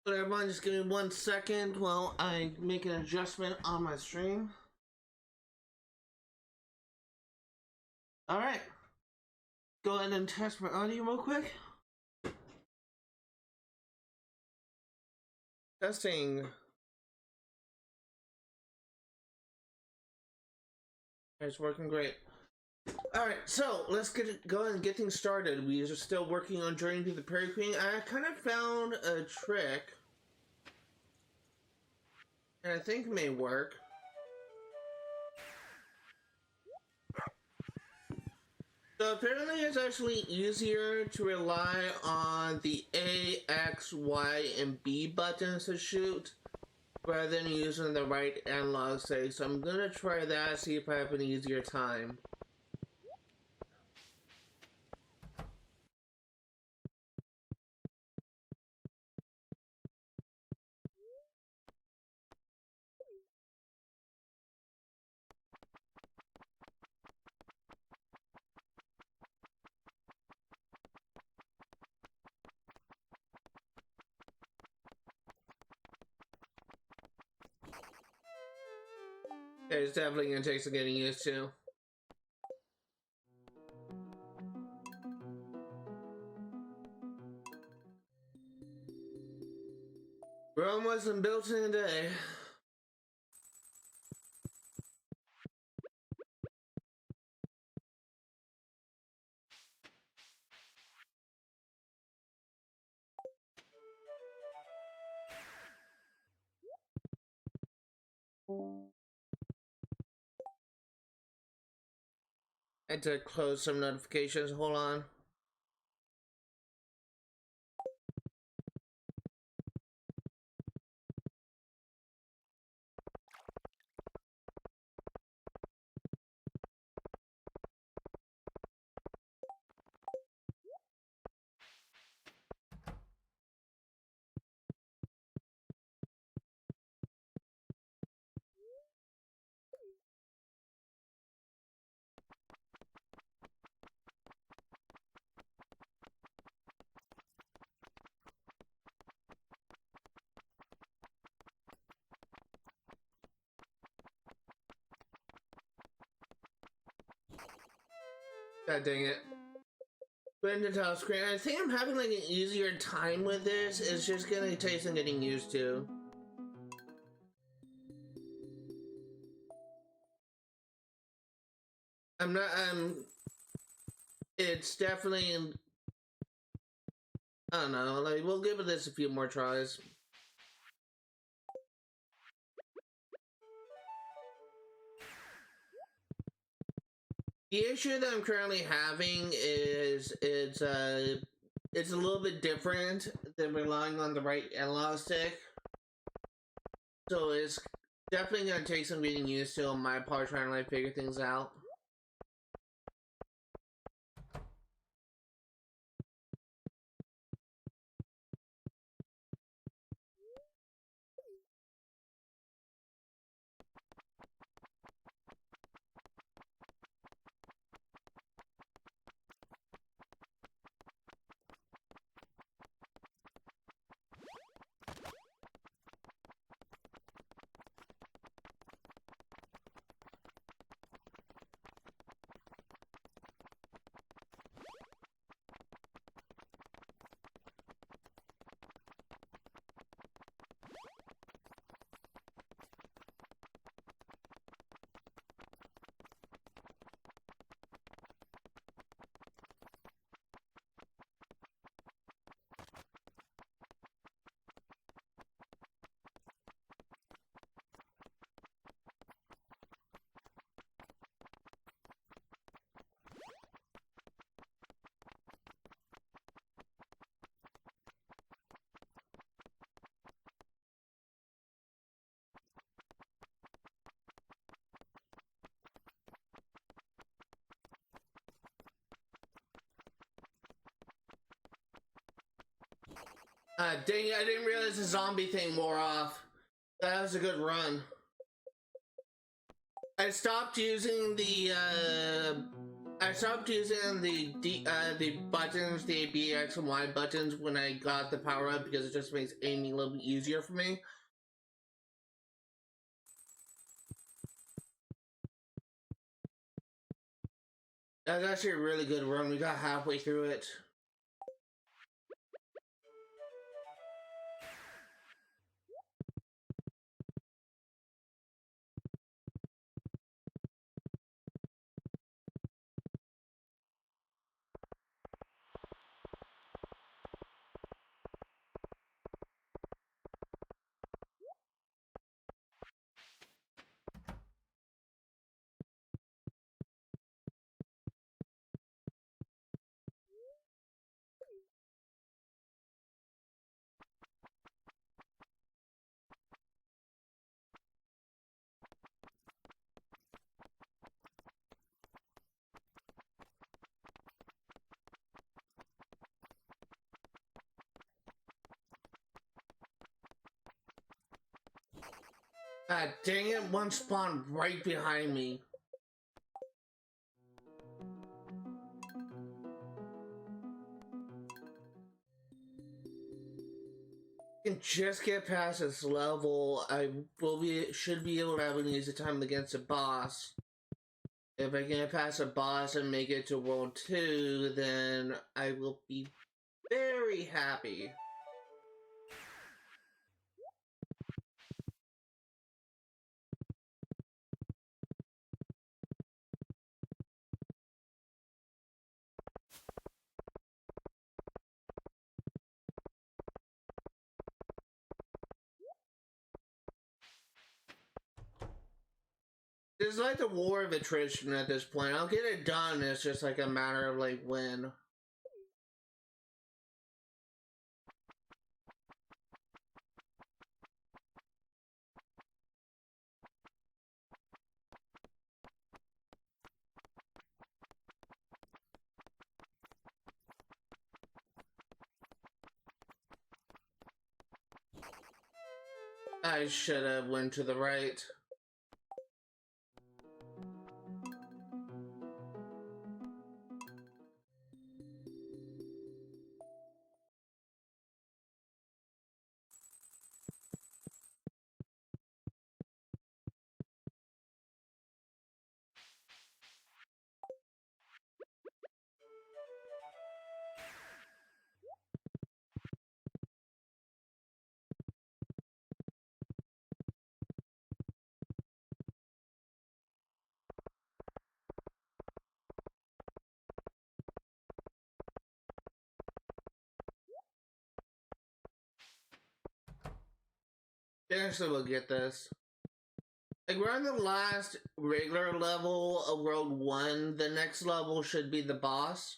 But everyone, just give me 1 second while I make an adjustment on my stream. Alright. Go ahead and test my audio real quick. Testing. It's working great. Alright, so let's go ahead and get things started. We are still working on Journey to the Prairie Queen. I kind of found a trick, and I think it may work. So apparently it's actually easier to rely on the A, X, Y, and B buttons to shoot rather than using the right analog stick. So I'm gonna try that, see if I have an easier time. It's definitely gonna take some getting used to. Rome wasn't built in a day. I had to close some notifications. Hold on. God dang it. Put the top screen. I think I'm having like an easier time with this. It's just gonna take some getting used to. I'm not, it's definitely, I don't know, like, we'll give this a few more tries. The issue that I'm currently having is it's a little bit different than relying on the right analog stick. So it's definitely gonna take some getting used to on my part trying to like figure things out. Dang it, I didn't realize the zombie thing wore off. That was a good run. I stopped using the I stopped using the buttons, the B, X, and Y buttons when I got the power up because it just makes aiming a little bit easier for me. That was actually a really good run. We got halfway through it. God dang it, one spawned right behind me. I can just get past this level. I should be able to have an easy time against a boss. If I can get past a boss and make it to World 2, then I will be very happy. It's like the war of attrition at this point. I'll get it done, it's just like a matter of like when. I should have went to the right. Eventually we'll get this. Like, we're on the last regular level of World 1. The next level should be the boss.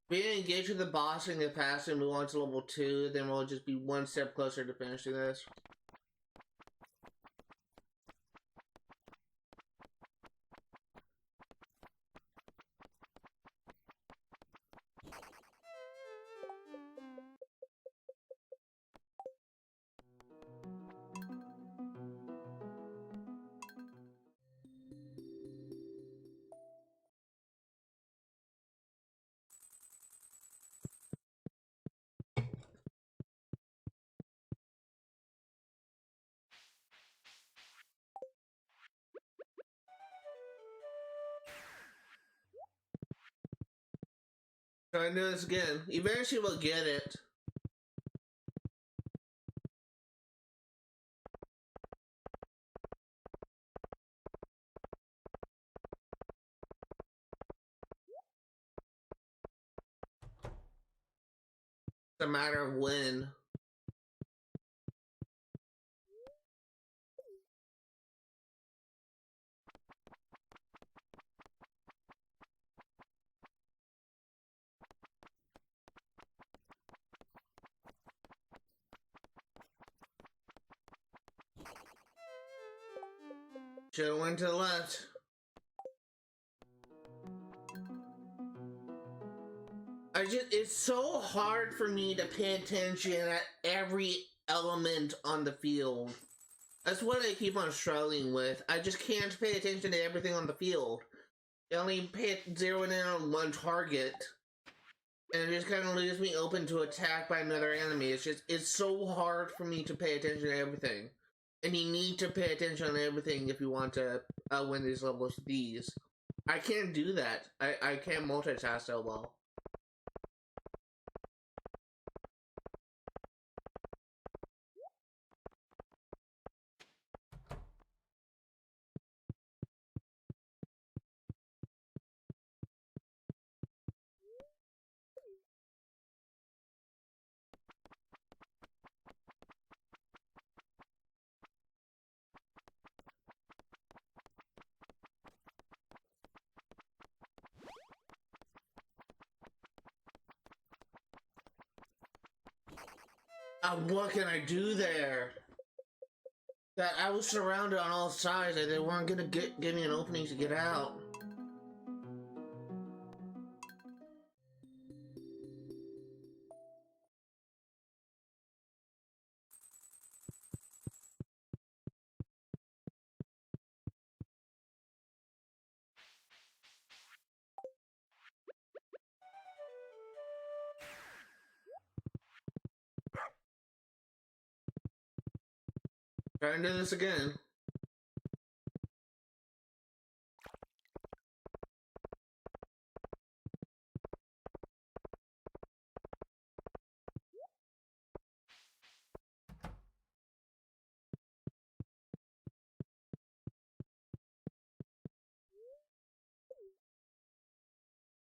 If we engage with the boss and get past and move on to level 2, then we'll just be one step closer to finishing this. Try and do this again. Eventually we'll get it. It's a matter of when. Should've went to the left. It's so hard for me to pay attention at every element on the field. That's what I keep on struggling with. I just can't pay attention to everything on the field. I only zeroing in on one target, and it just kind of leaves me open to attack by another enemy. It's so hard for me to pay attention to everything. And you need to pay attention to everything if you want to win these levels with these. I can't do that. I can't multitask so well. What can I do there? That I was surrounded on all sides and they weren't gonna give me an opening to get out. Trying to do this again.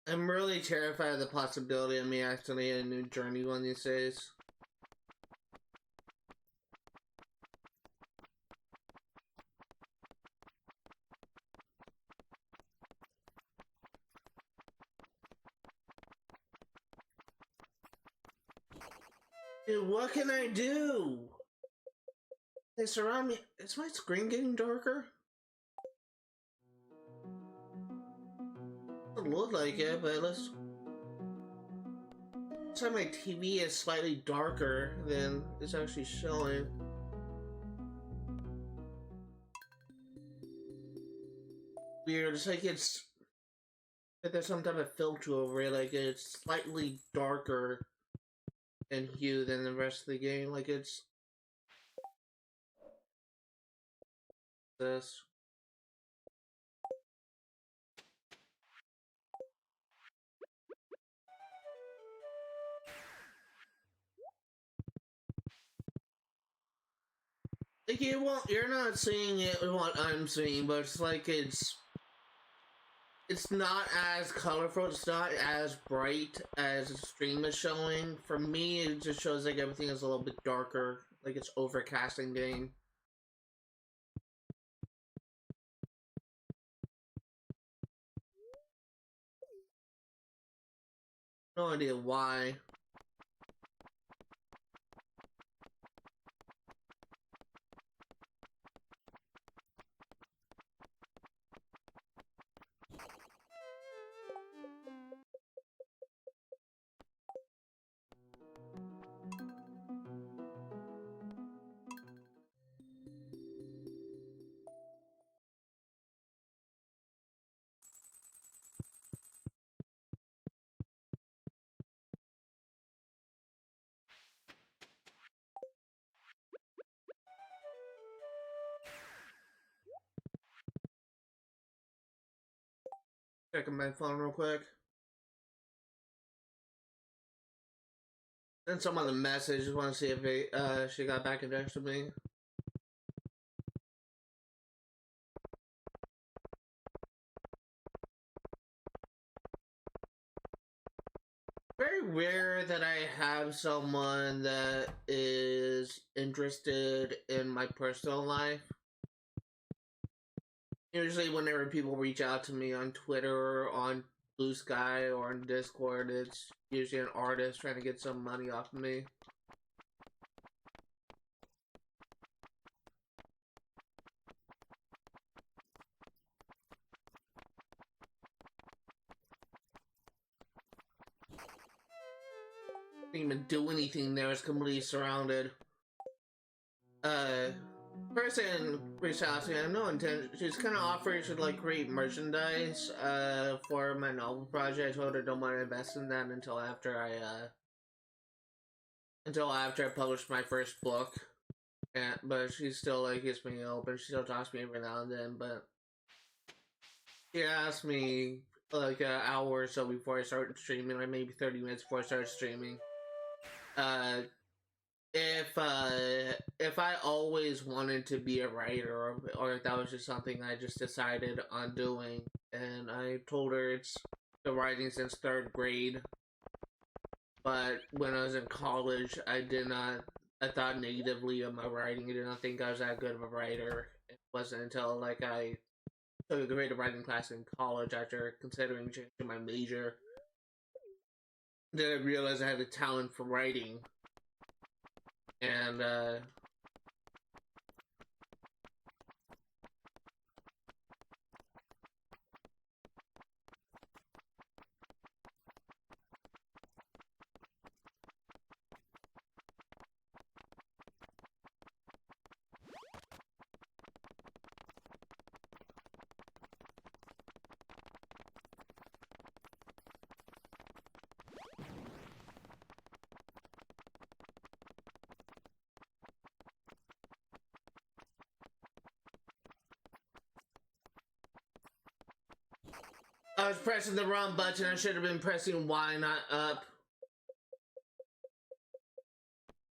I'm really terrified of the possibility of me actually a new journey one of these days. Dude, what can I do? They surround me. Is my screen getting darker? Doesn't look like it, but let's try my TV is slightly darker than it's actually showing. Weird, it's like there's some type of filter over it, like it's slightly darker in hue than the rest of the game, like it's this. Like you're not seeing it with what I'm seeing, but it's like it's not as colorful, it's not as bright as the stream is showing. For me, it just shows like everything is a little bit darker, like it's overcasting game. No idea why. Checking my phone real quick. Send someone a message. Just want to see if she got back in touch with me. Very rare that I have someone that is interested in my personal life. Usually whenever people reach out to me on Twitter, or on Blue Sky, or on Discord, it's usually an artist trying to get some money off of me. Didn't even do anything there, it's completely surrounded. person reached out to me. I have no intention. She's kind of offered to like create merchandise for my novel project. I told her I don't want to invest in that until after I publish my first book. And, but she still like gives me open. She still talks to me every now and then. But she asked me like an hour or so before I started streaming, like maybe 30 minutes before I started streaming, uh, if I always wanted to be a writer, or if that was just something I just decided on doing. And I told her it's been writing since 3rd grade. But when I was in college, I thought negatively of my writing. I did not think I was that good of a writer. It wasn't until like I took a creative writing class in college after considering changing my major that I realized I had a talent for writing. And I was pressing the wrong button. I should have been pressing Y, not up.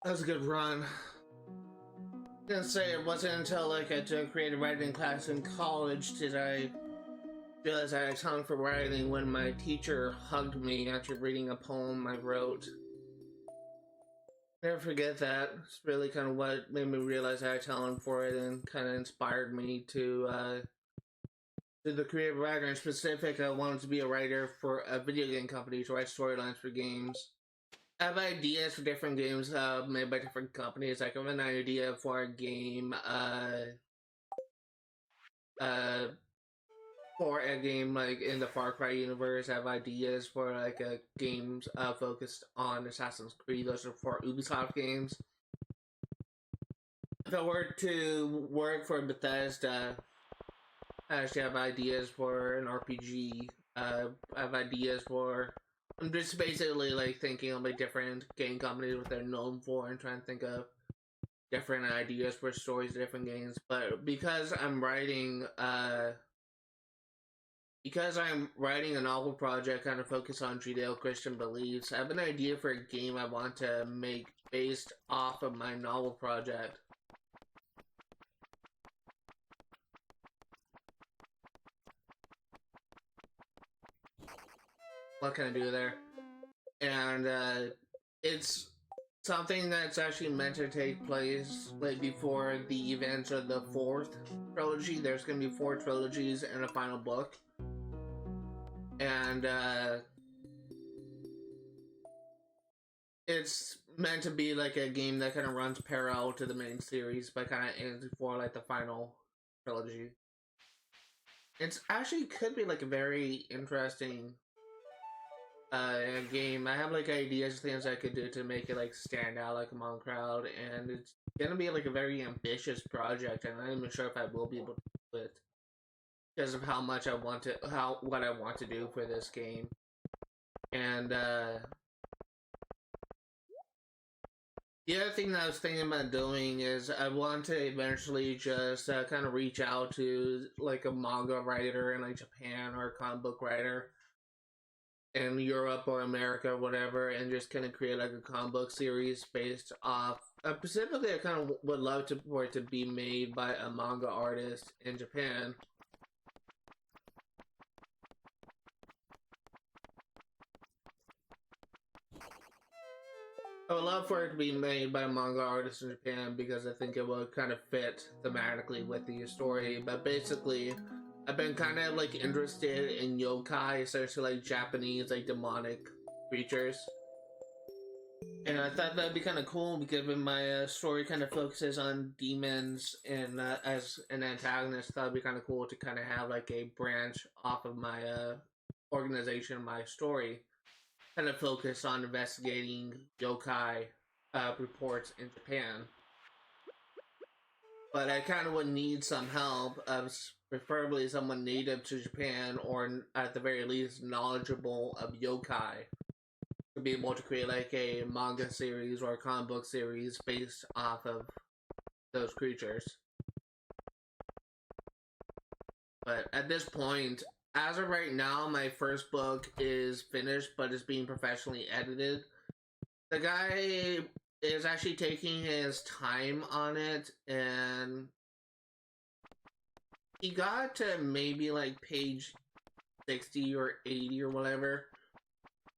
That was a good run. I was gonna say it wasn't until like I took a creative writing class in college did I realize I had talent for writing when my teacher hugged me after reading a poem I wrote. Never forget that. It's really kind of what made me realize I had talent for it and kind of inspired me to the creative writer. In specific, I wanted to be a writer for a video game company to write storylines for games. I have ideas for different games made by different companies. Like I have an idea for a game, for a game like in the Far Cry universe. I have ideas for like a games focused on Assassin's Creed. Those are for Ubisoft games. If I were to work for Bethesda, I actually have ideas for an RPG. I have ideas for. I'm just basically like thinking of like different game companies, what they're known for, and trying to think of different ideas for stories, different games. But because I'm writing a novel project kind of focused on Judeo-Christian beliefs, I have an idea for a game I want to make based off of my novel project. What can I do there? And it's something that's actually meant to take place like before the events of the 4th trilogy. There's gonna be 4 trilogies and a final book. And it's meant to be like a game that kind of runs parallel to the main series, but kind of ends before like the final trilogy. It's actually could be like a very interesting game. I have like ideas, things I could do to make it like stand out like among crowd, and it's gonna be like a very ambitious project, and I'm not even sure if I will be able to do it because of how much I want to, what I want to do for this game. And the other thing that I was thinking about doing is I want to eventually just kind of reach out to like a manga writer in like Japan or a comic book writer in Europe or America or whatever, and just kind of create like a comic book series based off. Specifically, I kind of would love for it to be made by a manga artist in Japan. I would love for it to be made by a manga artist in Japan because I think it would kind of fit thematically with the story. But basically, I've been kind of like interested in yokai, essentially like Japanese like demonic creatures. And I thought that'd be kind of cool because when my story kind of focuses on demons and as an antagonist, I thought it'd be kind of cool to kind of have like a branch off of my organization, my story, kind of focus on investigating yokai reports in Japan. but I kind of would need some help, preferably someone native to Japan or at the very least knowledgeable of yokai to be able to create like a manga series or a comic book series based off of those creatures. But at this point, as of right now, my first book is finished, but it's being professionally edited. The guy is actually taking his time on it, and he got to maybe like page 60 or 80 or whatever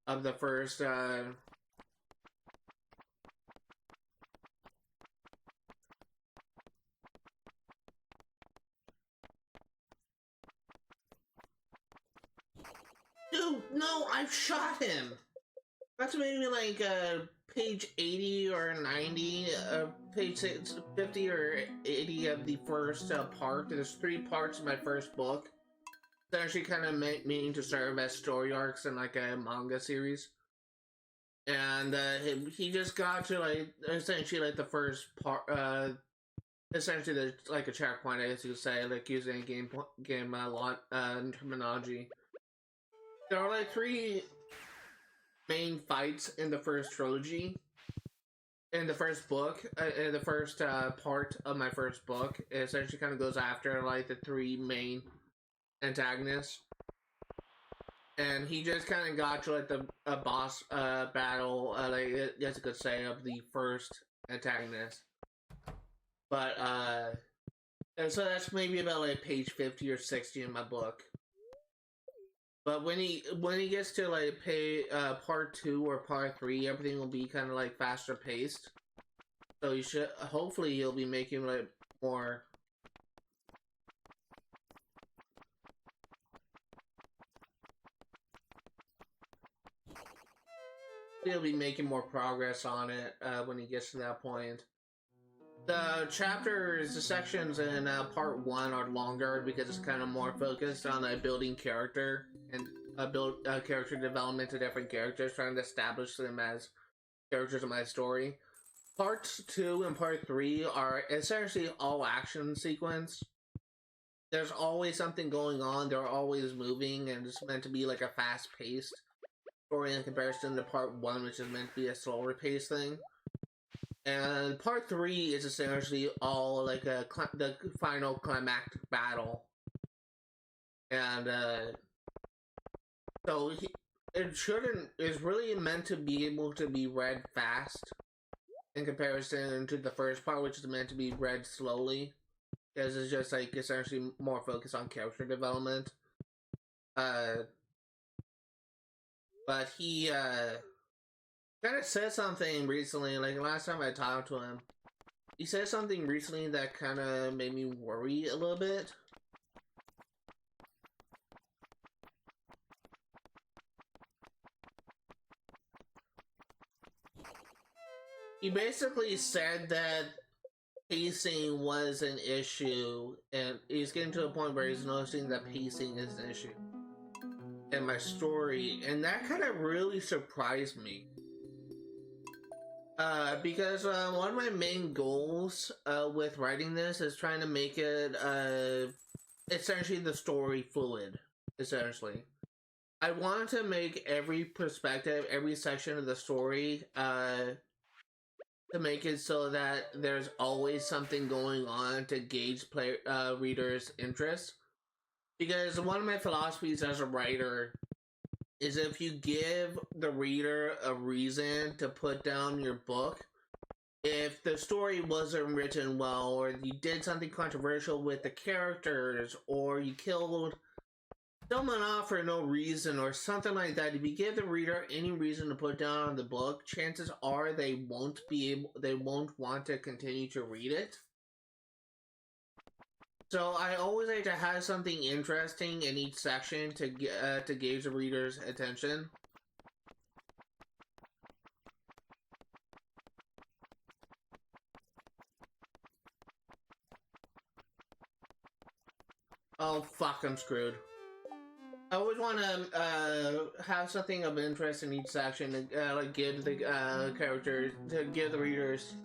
of the first Dude, no, I've shot him. That's maybe like page 80 or 90, page 50 or 80 of the first part. There's 3 parts of my first book. It's actually kind of meaning to serve as story arcs in like a manga series. And he just got to like essentially like the first part. Essentially, there's like a checkpoint, I guess you could say, like using game terminology. There are like 3 main fights in the first trilogy. In the first book, in the first part of my first book, it essentially kind of goes after like the 3 main antagonists, and he just kind of got to like the boss battle, like that's a good say, of the first antagonist. But and so that's maybe about like page 50 or 60 in my book. But when he gets to like part 2 or part 3, everything will be kind of like faster paced. So you should hopefully he'll be making like more. He'll be making more progress on it when he gets to that point. The chapters, the sections in part 1 are longer because it's kind of more focused on building character and character development to different characters, trying to establish them as characters in my story. Parts 2 and part 3 are essentially all action sequence. There's always something going on, they're always moving, and it's meant to be like a fast-paced story in comparison to part 1, which is meant to be a slower paced thing. And part 3 is essentially all like the final climactic battle. And so it's really meant to be able to be read fast in comparison to the first part, which is meant to be read slowly, because it's just like essentially more focused on character development. But he kind of said something recently, like last time I talked to him, he said something recently that kind of made me worry a little bit. He basically said that pacing was an issue, and he's getting to a point where he's noticing that pacing is an issue in my story, and that kind of really surprised me. Because one of my main goals with writing this is trying to make it essentially the story fluid, essentially. I want to make every perspective, every section of the story to make it so that there's always something going on to gauge readers' interest. Because one of my philosophies as a writer is if you give the reader a reason to put down your book, if the story wasn't written well, or you did something controversial with the characters, or you killed someone off for no reason, or something like that, if you give the reader any reason to put down on the book, chances are they won't want to continue to read it. So I always like to have something interesting in each section to gauge the reader's attention. Oh fuck, I'm screwed. I always want to have something of interest in each section to like give the characters, to give the readers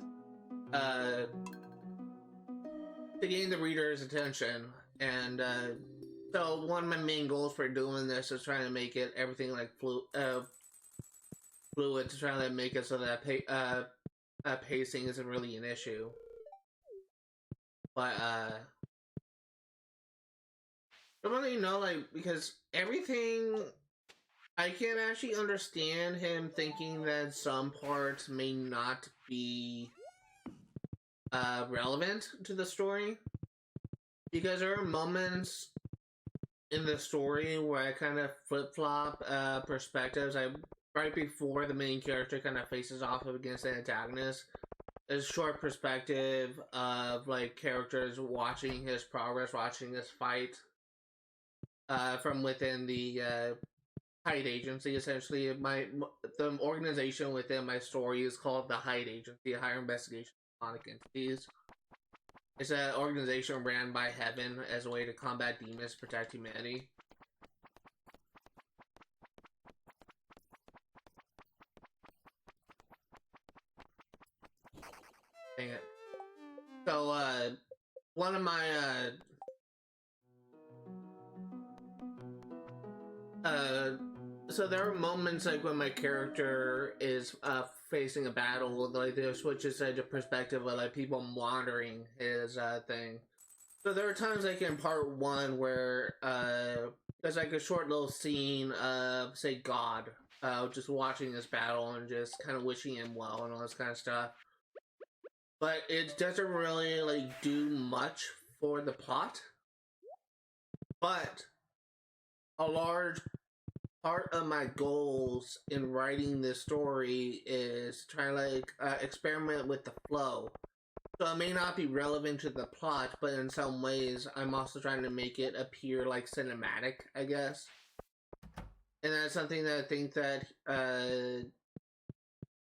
to gain the reader's attention. And so one of my main goals for doing this is trying to make it everything like fluid, to try to make it so that pacing isn't really an issue. But I don't really know, like, because everything, I can actually understand him thinking that some parts may not be relevant to the story, because there are moments in the story where I kind of flip flop perspectives. Right before the main character kind of faces off against the antagonist, a short perspective of like characters watching his progress, watching his fight from within the Hide Agency. Essentially, the organization within my story is called the Hide Agency, Higher Investigation of Demonic Entities. It's an organization ran by Heaven as a way to combat demons, protect humanity. Dang it. So, one of my, so there are moments like when my character is facing a battle, like there switches to perspective of like people monitoring his thing. So there are times like in part one where there's like a short little scene of say God just watching this battle and just kind of wishing him well and all this kind of stuff. But it doesn't really like do much for the plot. But a large part of my goals in writing this story is trying to like experiment with the flow. So it may not be relevant to the plot, but in some ways I'm also trying to make it appear like cinematic, I guess. And that's something that I think that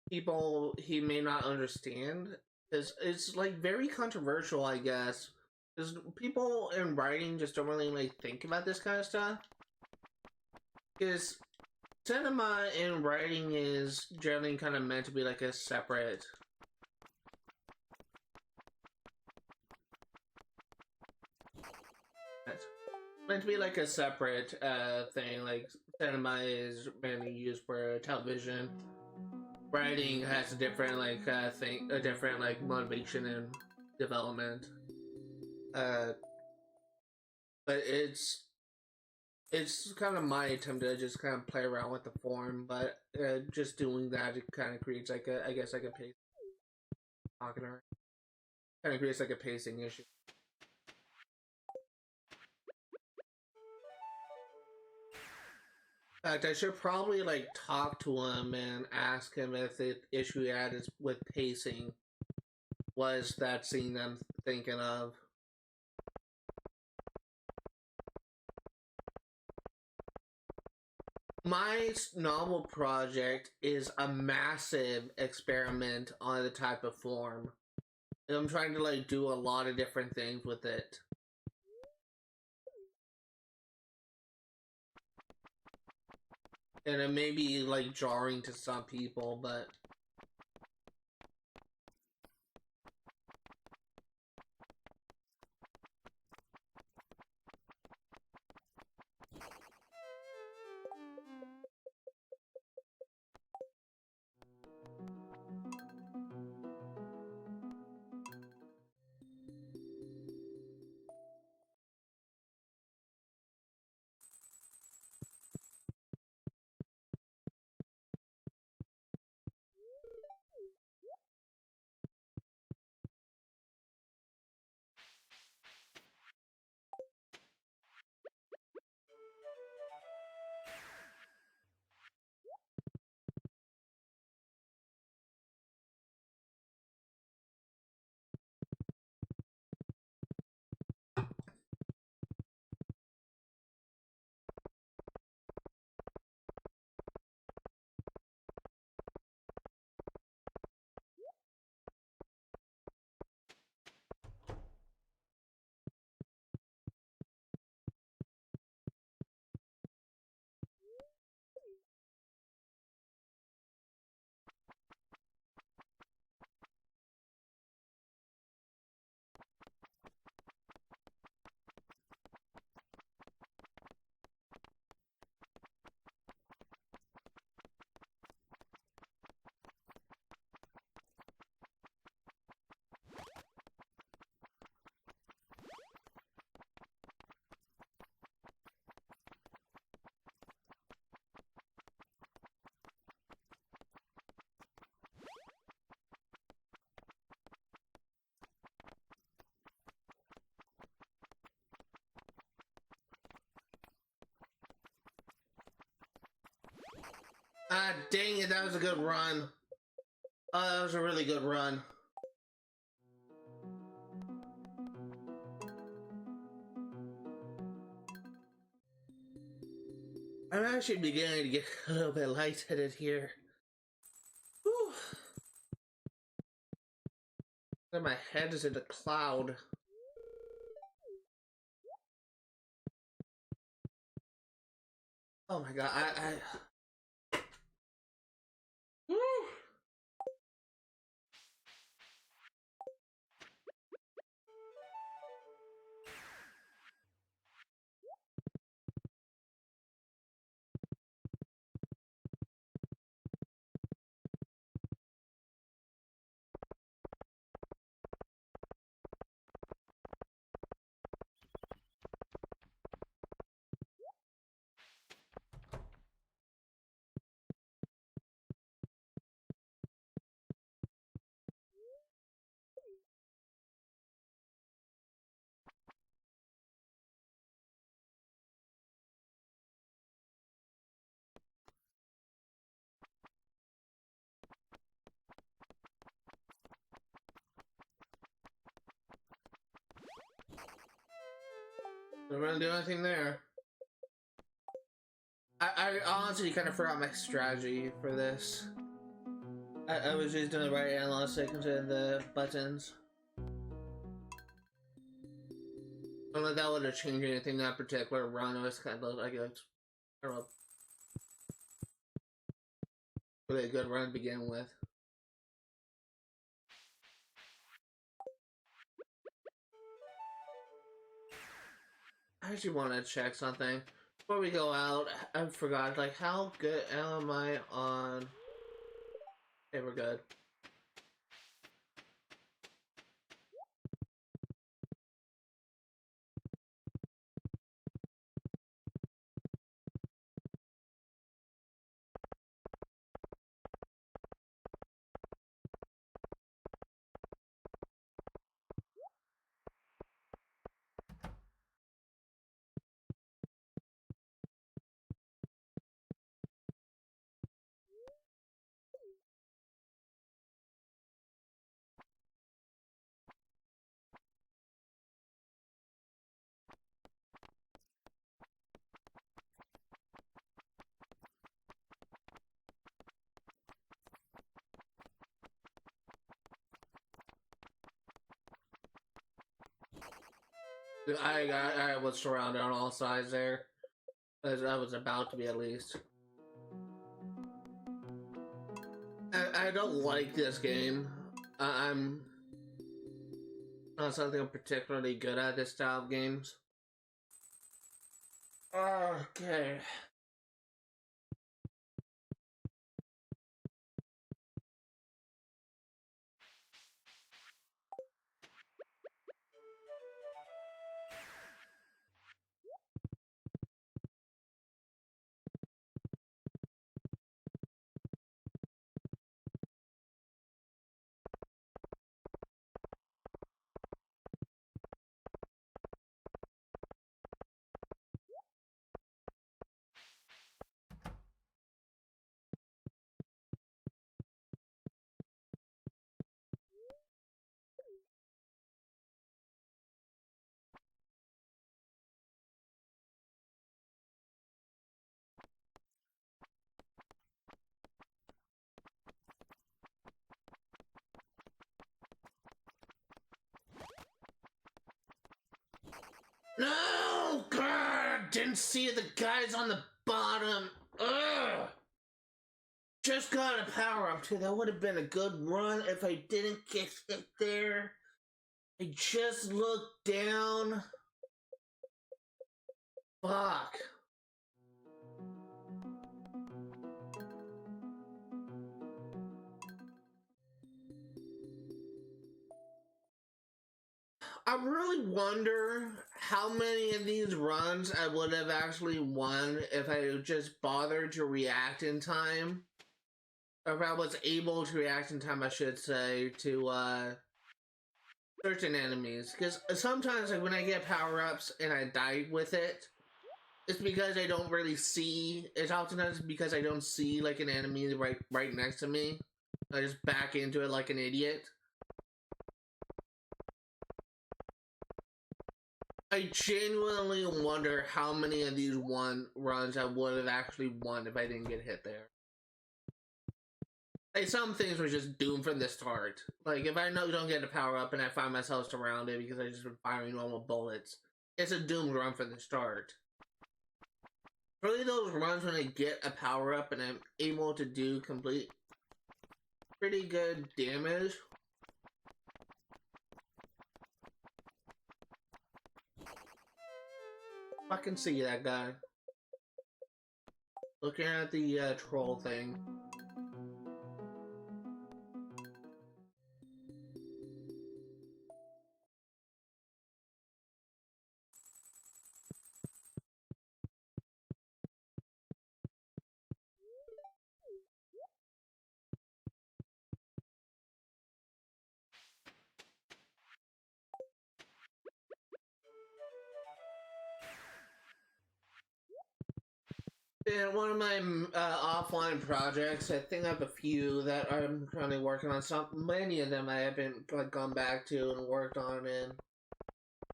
people he may not understand. It's like very controversial, I guess. Because people in writing just don't really like think about this kind of stuff. Because cinema in writing is generally kind of meant to be like a separate. It's meant to be like a separate thing. Like cinema is mainly used for television. Writing has a different like thing, a different like motivation and development. Uh, but it's kind of my attempt to just kind of play around with the form, but just doing that it kind of creates like a, I guess like a pace kind of creates like a pacing issue. In fact, I should probably like talk to him and ask him if the issue he had is with pacing was that scene I'm thinking of. My novel project is a massive experiment on the type of form. And I'm trying to like do a lot of different things with it. And it may be like jarring to some people, but Ah, dang it, that was a good run. Oh, that was a really good run. I'm actually beginning to get a little bit lightheaded here. Whew. My head is in a cloud. Oh my god, Woo. We're gonna do anything there. I honestly kind of forgot my strategy for this. I was just doing the right analytic into the buttons. I don't know if that would have changed anything in that particular run. It was kind of like I don't know, really a good run to begin with. I actually want to check something before we go out. I forgot, like, how good am I on? Okay, we're good. I was surrounded on all sides there, as I was about to be at least. I don't like this game. I'm not something I'm particularly good at this style of games. Okay. No! God! Didn't see the guys on the bottom. Ugh! Just got a power up too. That would have been a good run if I didn't get hit there. I just looked down. Fuck. I really wonder how many of these runs I would have actually won if I just bothered to react in time. Or if I was able to react in time, I should say, to certain enemies. Because sometimes, like, when I get power-ups and I die with it, it's because I don't really see. It's oftentimes because I don't see like an enemy right next to me. I just back into it like an idiot. I genuinely wonder how many of these runs I would have actually won if I didn't get hit there. Like, some things were just doomed from the start. Like, if I don't get a power up and I find myself surrounded because I just been firing normal bullets, it's a doomed run from the start. Really, those runs when I get a power up and I'm able to do pretty good damage. Fucking see that guy. Looking at the troll thing. And one of my offline projects, I think I have a few that I'm currently working on. Many of them I haven't like gone back to and worked on in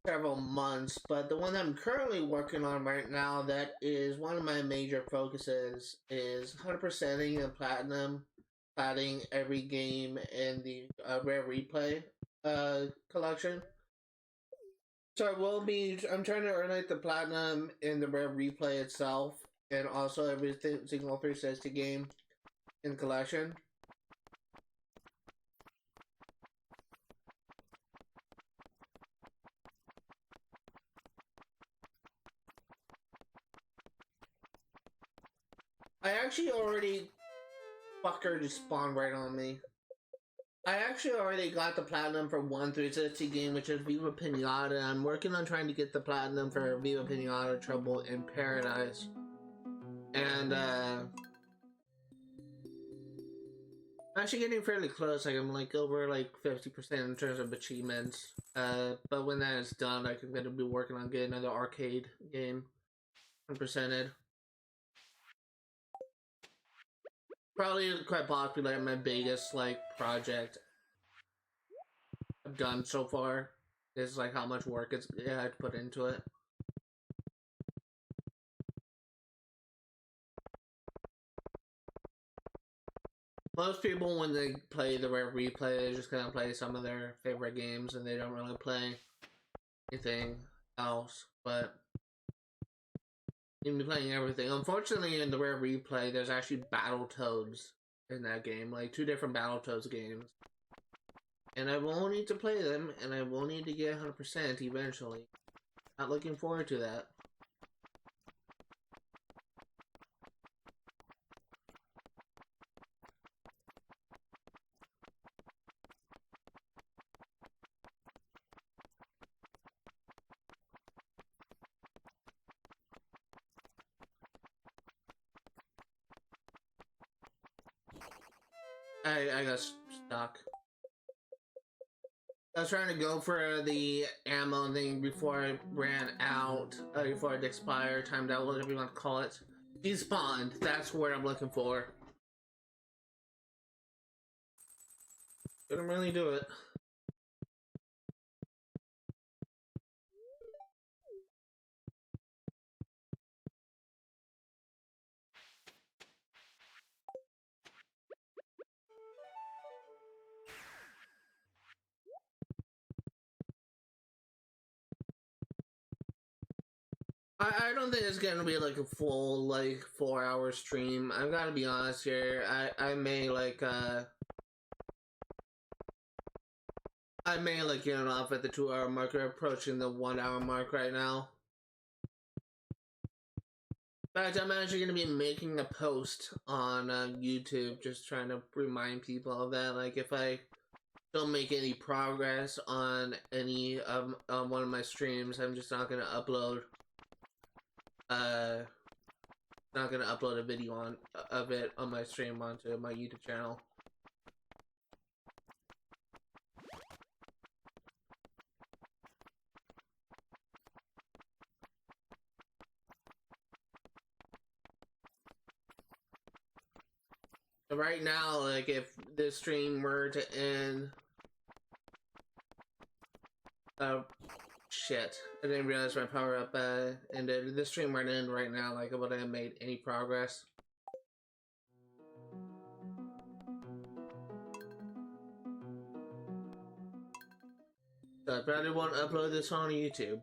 several months. But the one that I'm currently working on right now, that is one of my major focuses, is 100%ing and platting every game in the Rare Replay collection. So I'm trying to earn like the platinum in the Rare Replay itself, and also every single 360 game in collection. I actually already... Fucker just spawned right on me. I actually already got the platinum for one 360 game, which is Viva Pinata. I'm working on trying to get the platinum for Viva Pinata Trouble in Paradise. And, I'm actually getting fairly close. Like, I'm like over like 50% in terms of achievements. But when that is done, I'm gonna be working on getting another arcade game 100%ed. Probably quite popular, my biggest like project I've done so far is like how much work I had to put into it. Most people, when they play the Rare Replay, they're just gonna play some of their favorite games and they don't really play anything else. But you can be playing everything. Unfortunately, in the Rare Replay, there's actually Battletoads in that game, like 2 different Battletoads games. And I will need to play them, and I will need to get 100% eventually. Not looking forward to that. I got stuck. I was trying to go for the ammo thing before I ran out, before it expired, timed out, whatever you want to call it. Despawned, that's what I'm looking for. Couldn't really do it. I don't think it's gonna be like a full like 4-hour stream. I've got to be honest here. I may like get it off at the 2-hour mark. We're approaching the 1-hour mark right now. In fact, I'm actually gonna be making a post on YouTube, just trying to remind people of that. Like, if I don't make any progress on any one of my streams, I'm just not gonna upload. Not gonna upload a video of it on my stream onto my YouTube channel. Right now, like, if this stream were to end... Oh, shit. I didn't realize my power-up ended. If this stream were to end right now, like, I wouldn't have made any progress. So I probably won't upload this on YouTube.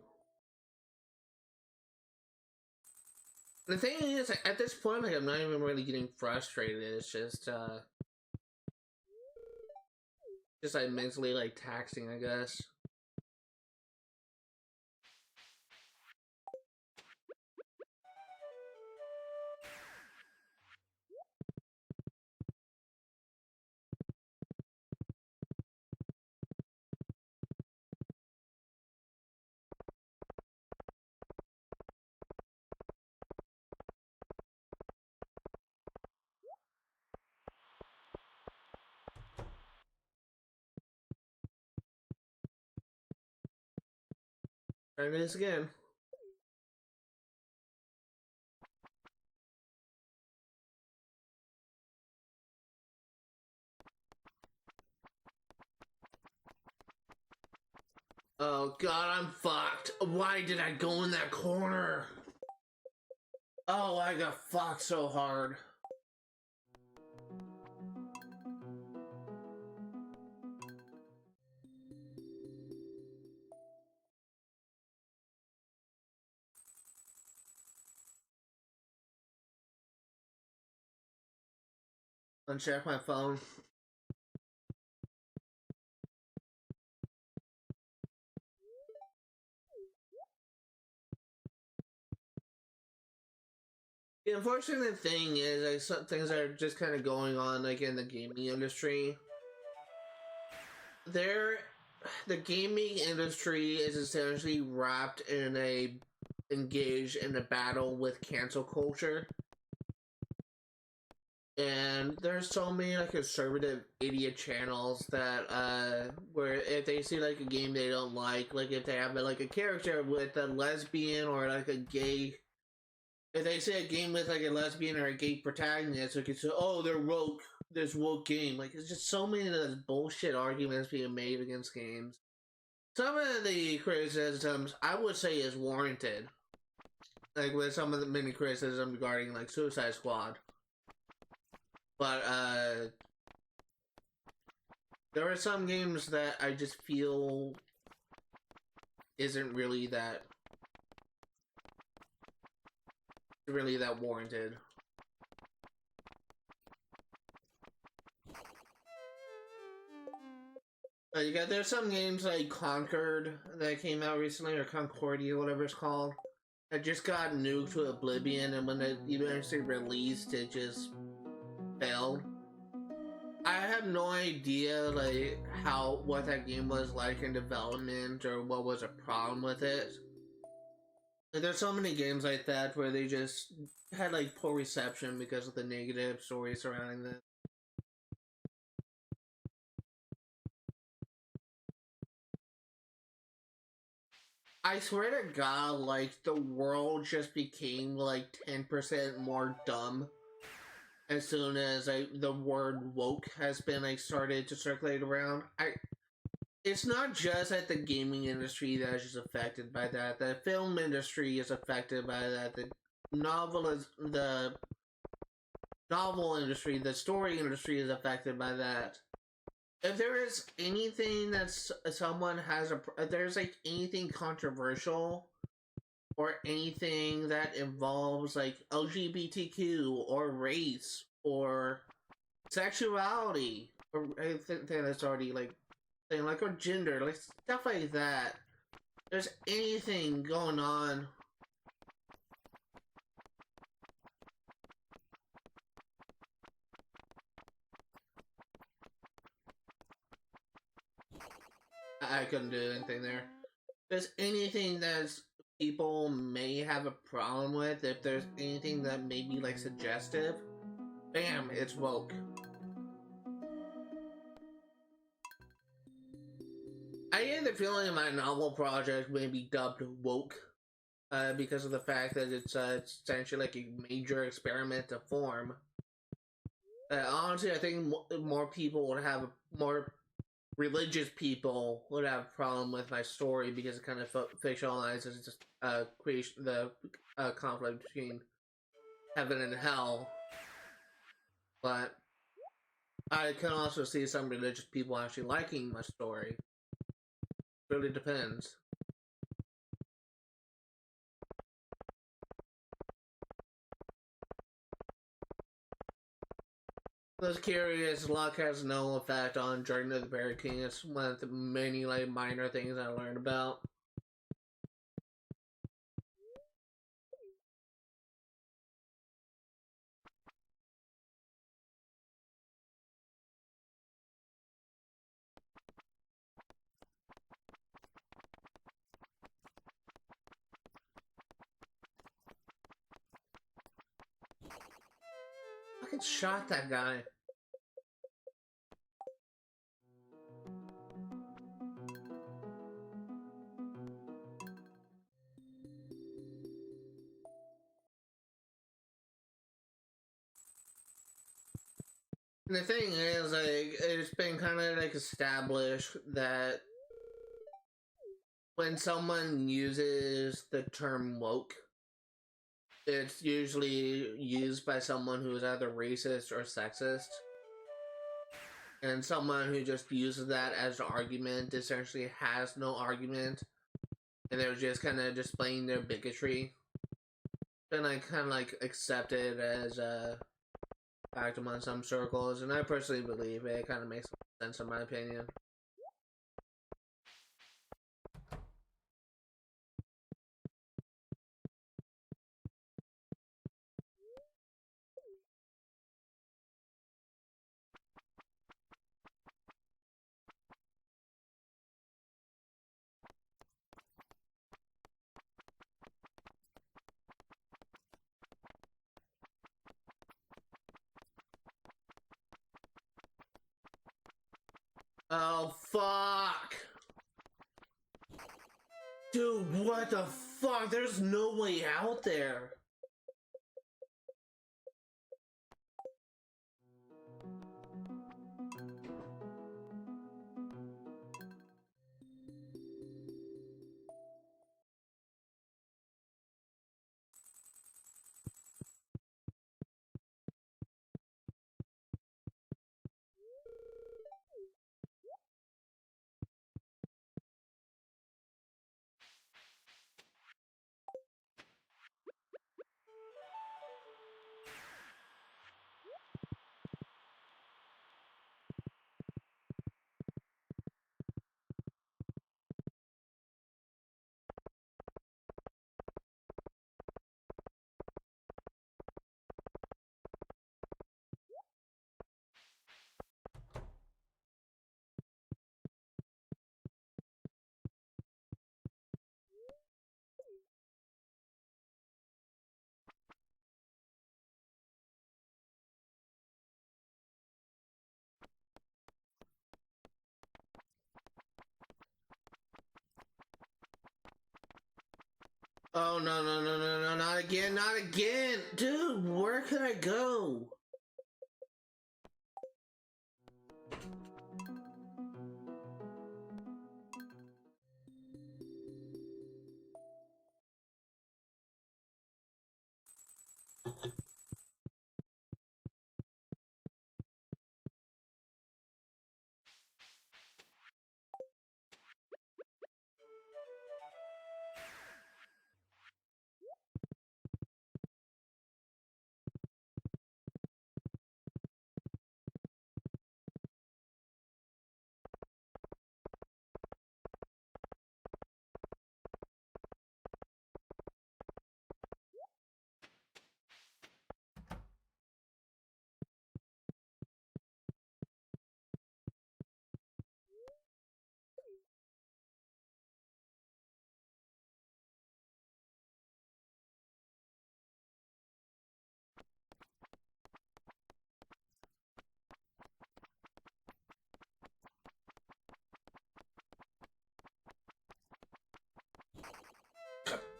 The thing is, at this point, like, I'm not even really getting frustrated. It's just like mentally, like, taxing, I guess. Try this again. Oh god, I'm fucked. Why did I go in that corner? Oh, I got fucked so hard. Uncheck my phone. The unfortunate thing is, like, some things are just kind of going on, like, in the gaming industry. The gaming industry is essentially wrapped in engaged in a battle with cancel culture. And there's so many, like, conservative idiot channels that where if they see, like, a game they don't like if they have like a character with a lesbian or like a gay, if they see a game with like a lesbian or a gay protagonist, like, it's, oh, they're woke, this woke game. Like, it's just so many of those bullshit arguments being made against games. Some of the criticisms I would say is warranted, like with some of the many criticisms regarding like Suicide Squad. But there are some games that I just feel isn't really that warranted. There's some games like Concord that came out recently, or Concordia, whatever it's called, that just got nuked to oblivion, and when it eventually released, it just failed. I have no idea, like, what that game was like in development, or what was a problem with it. Like, there's so many games like that where they just had, like, poor reception because of the negative stories surrounding them. I swear to God, like, the world just became, like, 10% more dumb as soon as, like, the word woke has been, like, started to circulate around. It's not just that the gaming industry that is just affected by that. The film industry is affected by that. The novel industry, the story industry is affected by that. If there is anything that's if there's like anything controversial or anything that involves like LGBTQ or race or sexuality, or I think that's already like thing, like, or gender, like stuff like that. There's anything going on. I couldn't do anything there. There's anything that people may have a problem with, if there's anything that may be like suggestive, bam, it's woke. I get the feeling my novel project may be dubbed woke because of the fact that it's essentially like a major experiment to form. Honestly, I think more people would have more religious people would have a problem with my story because it kind of fictionalizes just creation the conflict between heaven and hell. But I can also see some religious people actually liking my story. Really depends. I was curious, luck has no effect on Journey of the Prairie King. It's one of the many like minor things I learned about. I fucking shot that guy. And the thing is, like, it's been kind of like established that when someone uses the term woke, it's usually used by someone who is either racist or sexist. And someone who just uses that as an argument essentially has no argument, and they're just kind of displaying their bigotry. Then I kind of like accept it as a fact among some circles, and I personally believe it kind of makes sense in my opinion. Oh, fuck! Dude, what the fuck? There's no way out there! Oh, no, no, no, no, no, not again, not again! Dude, where could I go?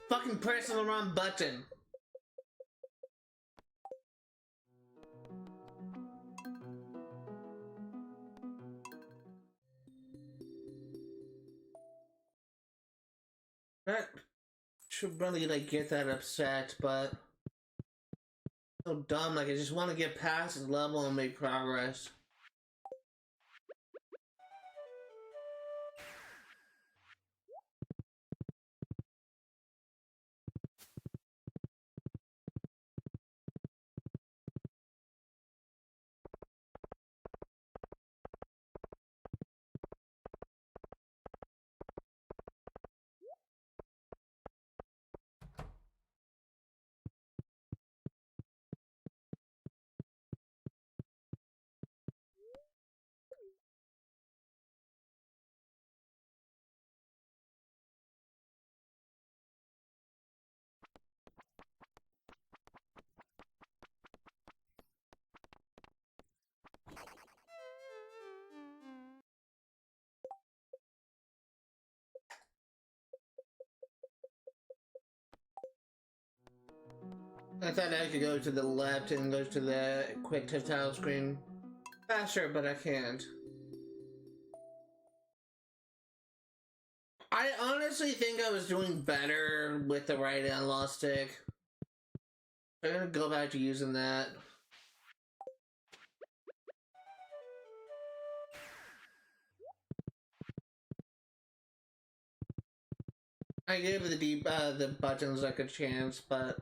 Fucking pressing the wrong button. I should really like get that upset, but so dumb. Like I just want to get past this level and make progress. I thought I could go to the left and go to the quick tactile screen faster, but I can't. I honestly think I was doing better with the right analog stick. I'm gonna go back to using that. I gave the buttons like a chance, but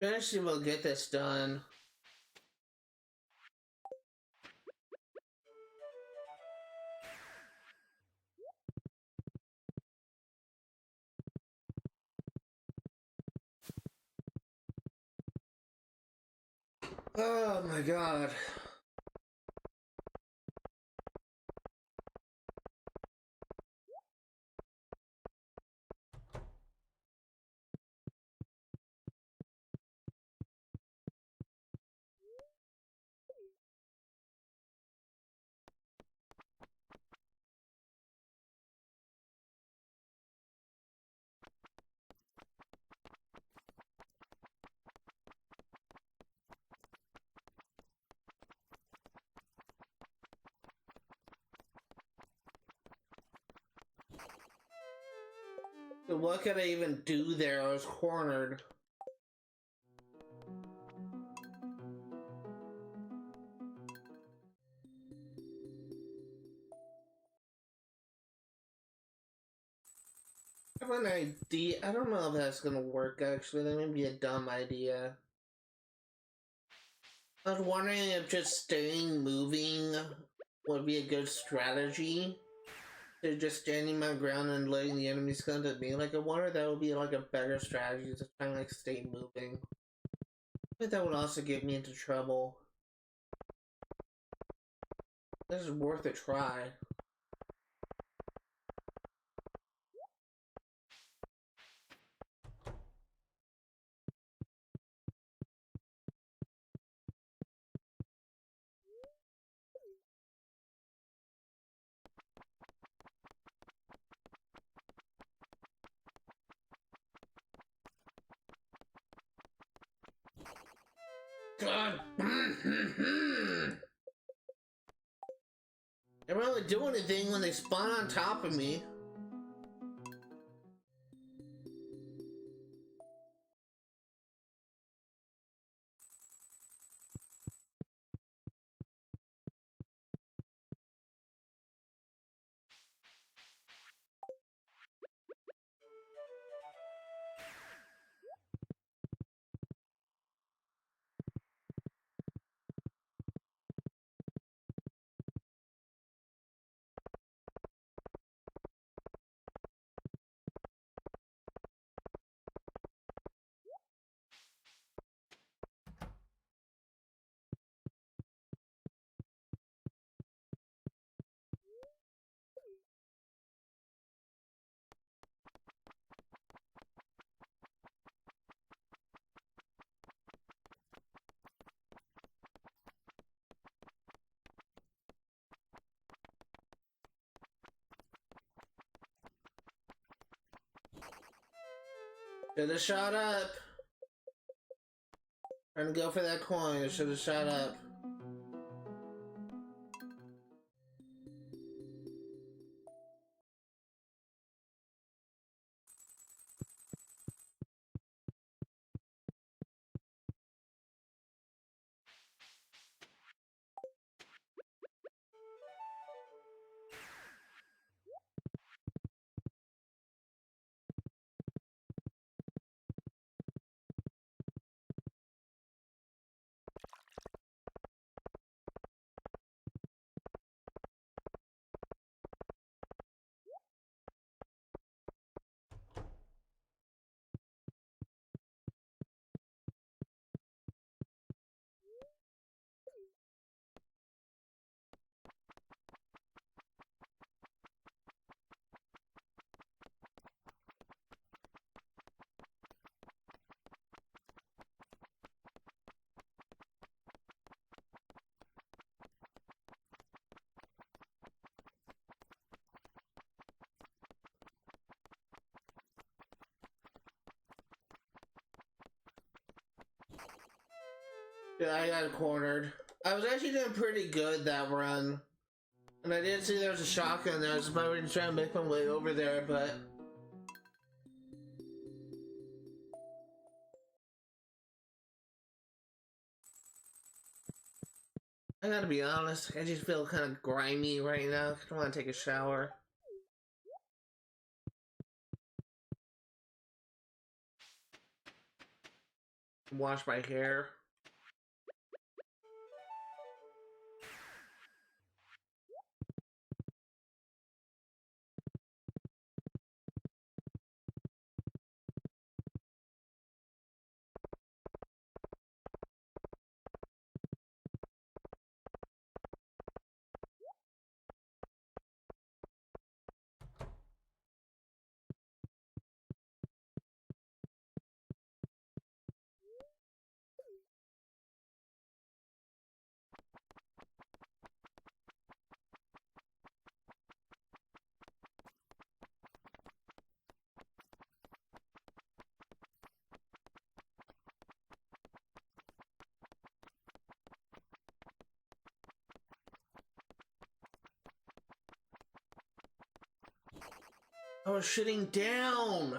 eventually we'll get this done. Oh my god. So what could I even do there? I was cornered. I have an idea. I don't know if that's gonna work actually. That may be a dumb idea. I was wondering if just staying moving would be a good strategy. To just standing my ground and letting the enemies come to me. Like I wonder if that would be like a better strategy to try and like stay moving. I think that would also get me into trouble. This is worth a try. God. They don't really do anything when they spawn on top of me. Should have shot up. Trying to go for that coin. I should have shot up. Yeah, I got cornered. I was actually doing pretty good that run. And I did see there was a shotgun there. I was about to try to make my way over there, but... I gotta be honest, I just feel kind of grimy right now. I don't want to take a shower. Wash my hair. I was shitting down!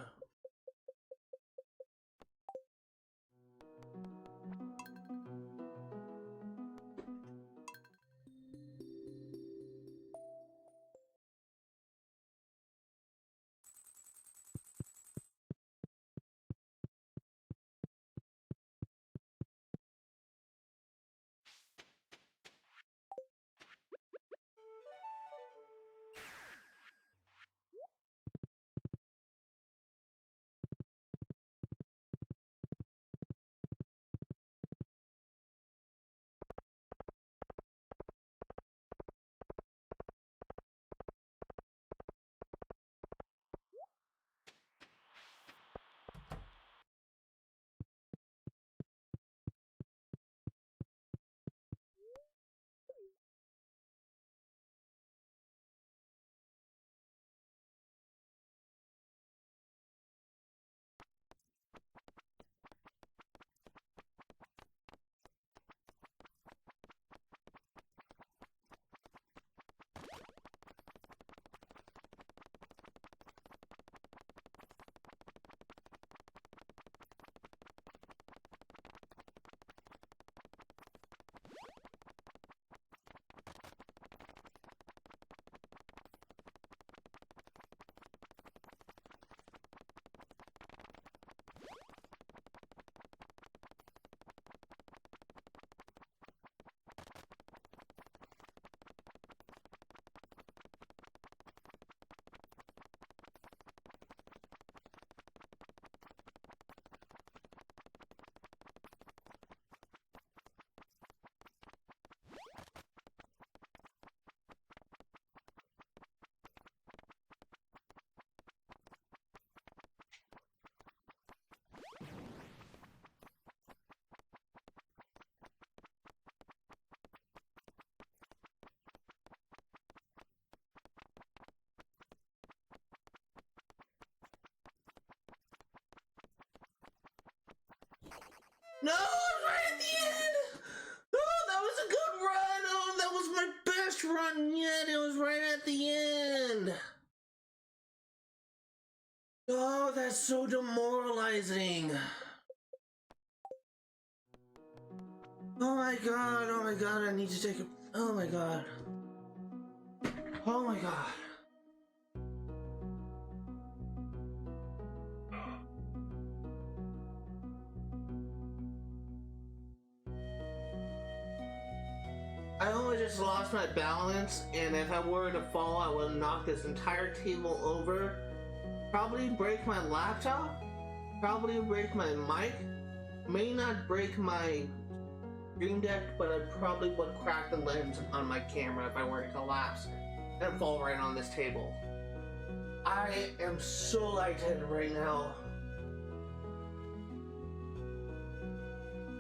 No, right at the end! Oh, that was a good run! Oh, that was my best run yet! It was right at the end! Oh, that's so demoralizing! Oh my god, I need to take a... Oh my god. Oh my god. I almost just lost my balance, and if I were to fall, I would knock this entire table over. Probably break my laptop. Probably break my mic. May not break my stream deck, but I probably would crack the lens on my camera if I were to collapse and fall right on this table. I am so lightheaded right now.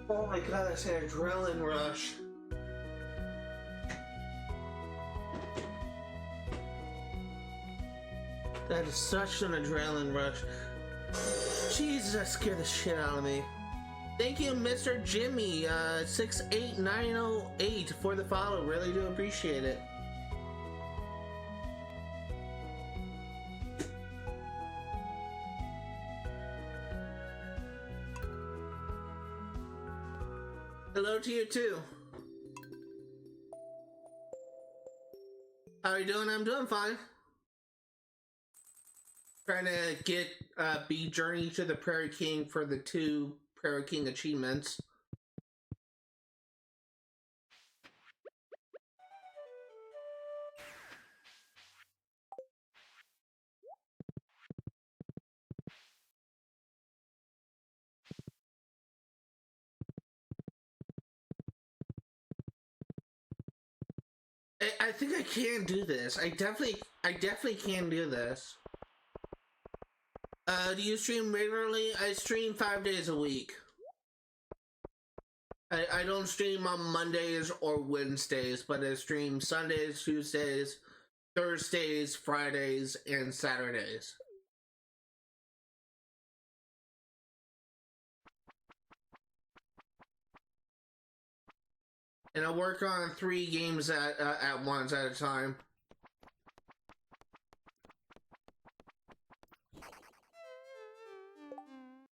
Oh my god, that's an adrenaline rush. That is such an adrenaline rush. Jesus, that scared the shit out of me. Thank you, Mr. Jimmy, 68908 for the follow. Really do appreciate it. Hello to you too. How are you doing? I'm doing fine. Trying to get beat Journey to the Prairie King for the 2 Prairie King achievements. I think I can do this. I definitely can do this. Do you stream regularly? I stream 5 days a week. I don't stream on Mondays or Wednesdays, but I stream Sundays, Tuesdays, Thursdays, Fridays, and Saturdays. And I work on 3 games at once at a time.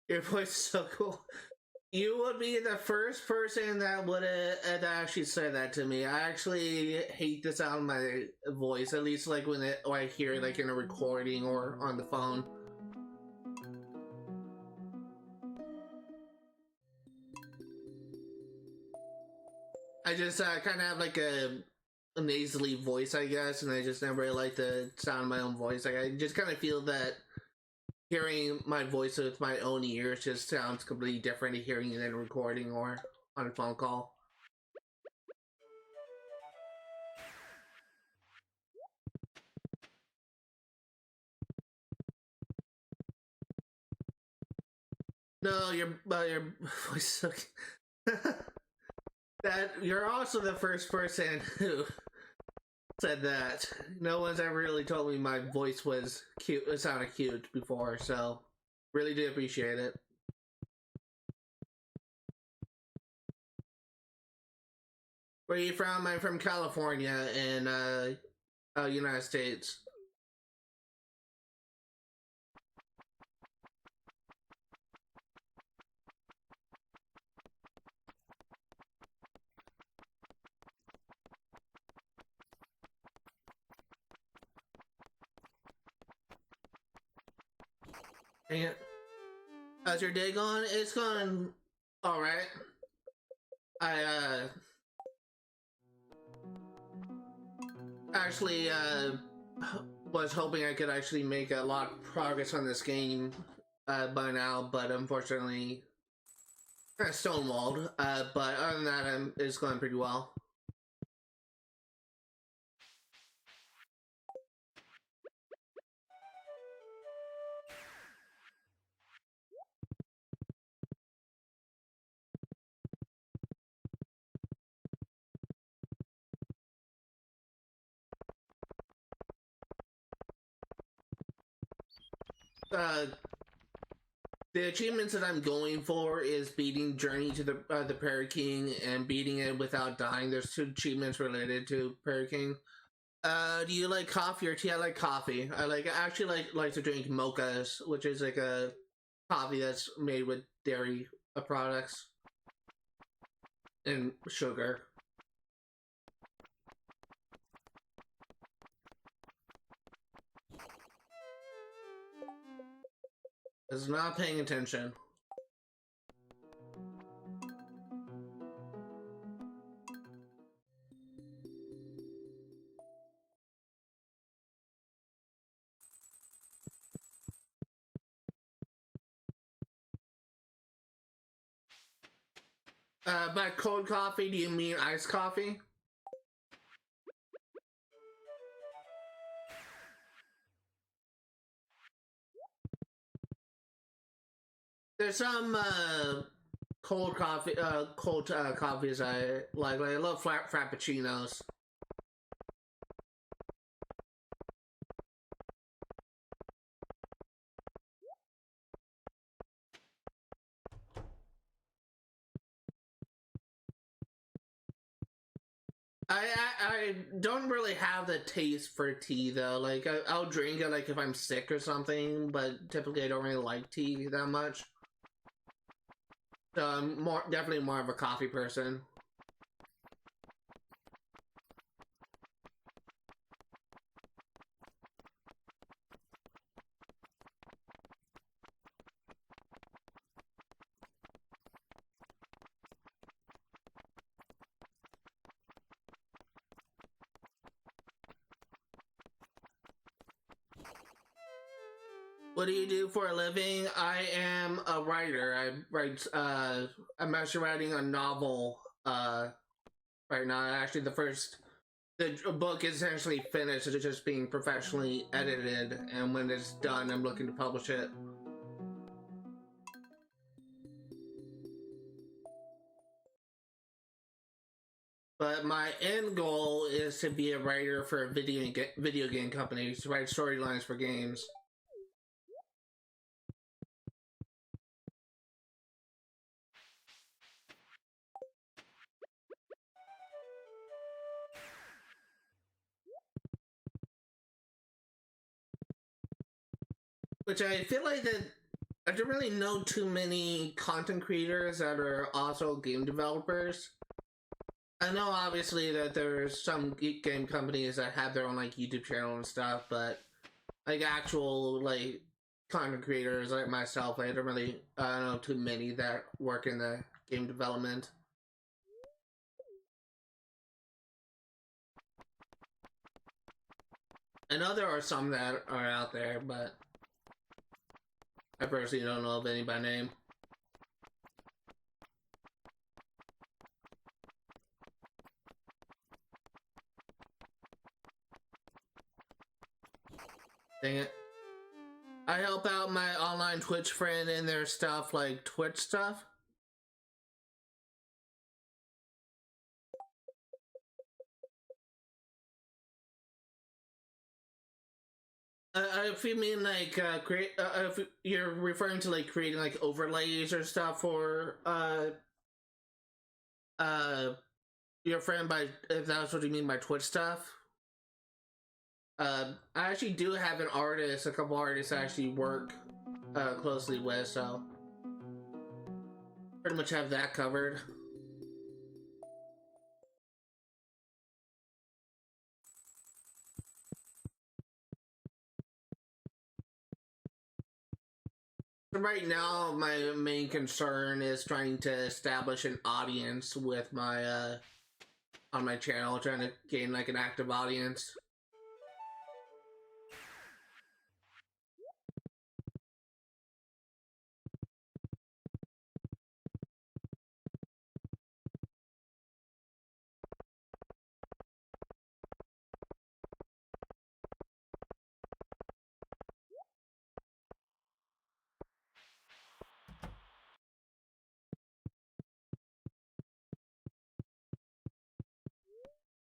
Your voice is so cool. You would be the first person that would have actually said that to me. I actually hate the sound of my voice, at least like when I hear it like in a recording or on the phone. I just kind of have like a nasally voice, I guess, and I just never really like the sound of my own voice. Like I just kind of feel that hearing my voice with my own ears just sounds completely different to hearing it in a recording or on a phone call. No, your voice. That you're also the first person who said that. No one's ever really told me my voice was cute. It sounded cute before, so really do appreciate it. Where are you from? I'm from California in United States. And how's your day going? It's going all right. I actually was hoping I could actually make a lot of progress on this game by now, but unfortunately kind of stonewalled. But other than that, it's going pretty well. The achievements that I'm going for is beating Journey to the Prairie King and beating it without dying. There's 2 achievements related to Prairie King. Do you like coffee or tea? I like coffee. I actually like to drink mochas, which is like a coffee that's made with dairy products and sugar. Is not paying attention. By cold coffee, do you mean iced coffee? There's some cold coffee, coffees I like. I love frappuccinos. I don't really have the taste for tea though. Like I'll drink it like if I'm sick or something, but typically I don't really like tea that much. So I'm definitely more of a coffee person. What do you do for a living? I am a writer. I'm actually writing a novel right now. Actually, the book is essentially finished. It's just being professionally edited, and when it's done, I'm looking to publish it. But my end goal is to be a writer for a video game company, to write storylines for games. Which I feel like that I don't really know too many content creators that are also game developers. I know obviously that there's some game companies that have their own like YouTube channel and stuff, but like actual like content creators like myself, I don't really know too many that work in the game development. I know there are some that are out there, but I personally don't know of any by name. Dang it. I help out my online Twitch friend in their stuff, like Twitch stuff. If you mean like if you're referring to like creating like overlays or stuff for your friend by, if that's what you mean by Twitch stuff. I actually do have a couple artists I actually work closely with, so pretty much have that covered. Right now, my main concern is trying to establish an audience with my on my channel, trying to gain like an active audience.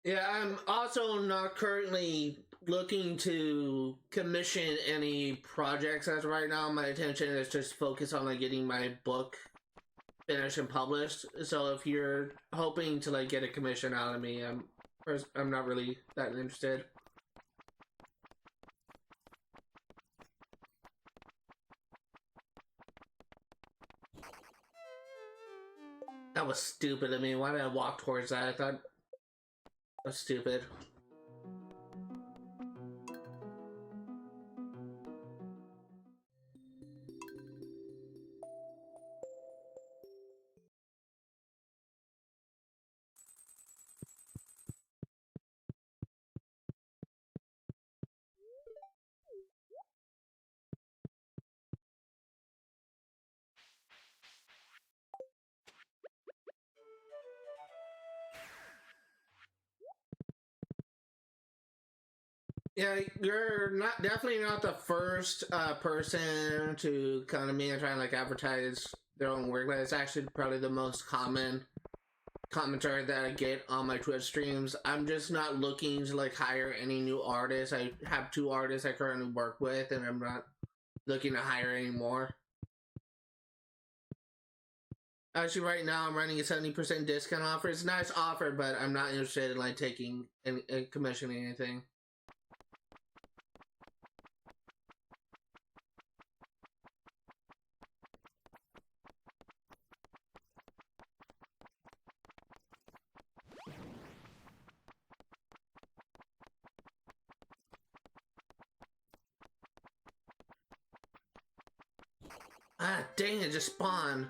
Yeah, I'm also not currently looking to commission any projects as of right now. My attention is just focused on like getting my book finished and published. So if you're hoping to like get a commission out of me, I'm not really that interested. That was stupid of me. Why did I walk towards that? I thought that was stupid. Yeah, you're definitely not the first person to come to me and try and like advertise their own work. Like, it's actually probably the most common commentary that I get on my Twitch streams. I'm just not looking to like hire any new artists. I have 2 artists I currently work with, and I'm not looking to hire any more. Actually, right now I'm running a 70% discount offer. It's a nice offer, but I'm not interested in like taking and commissioning anything. Ah, dang it, just spawned.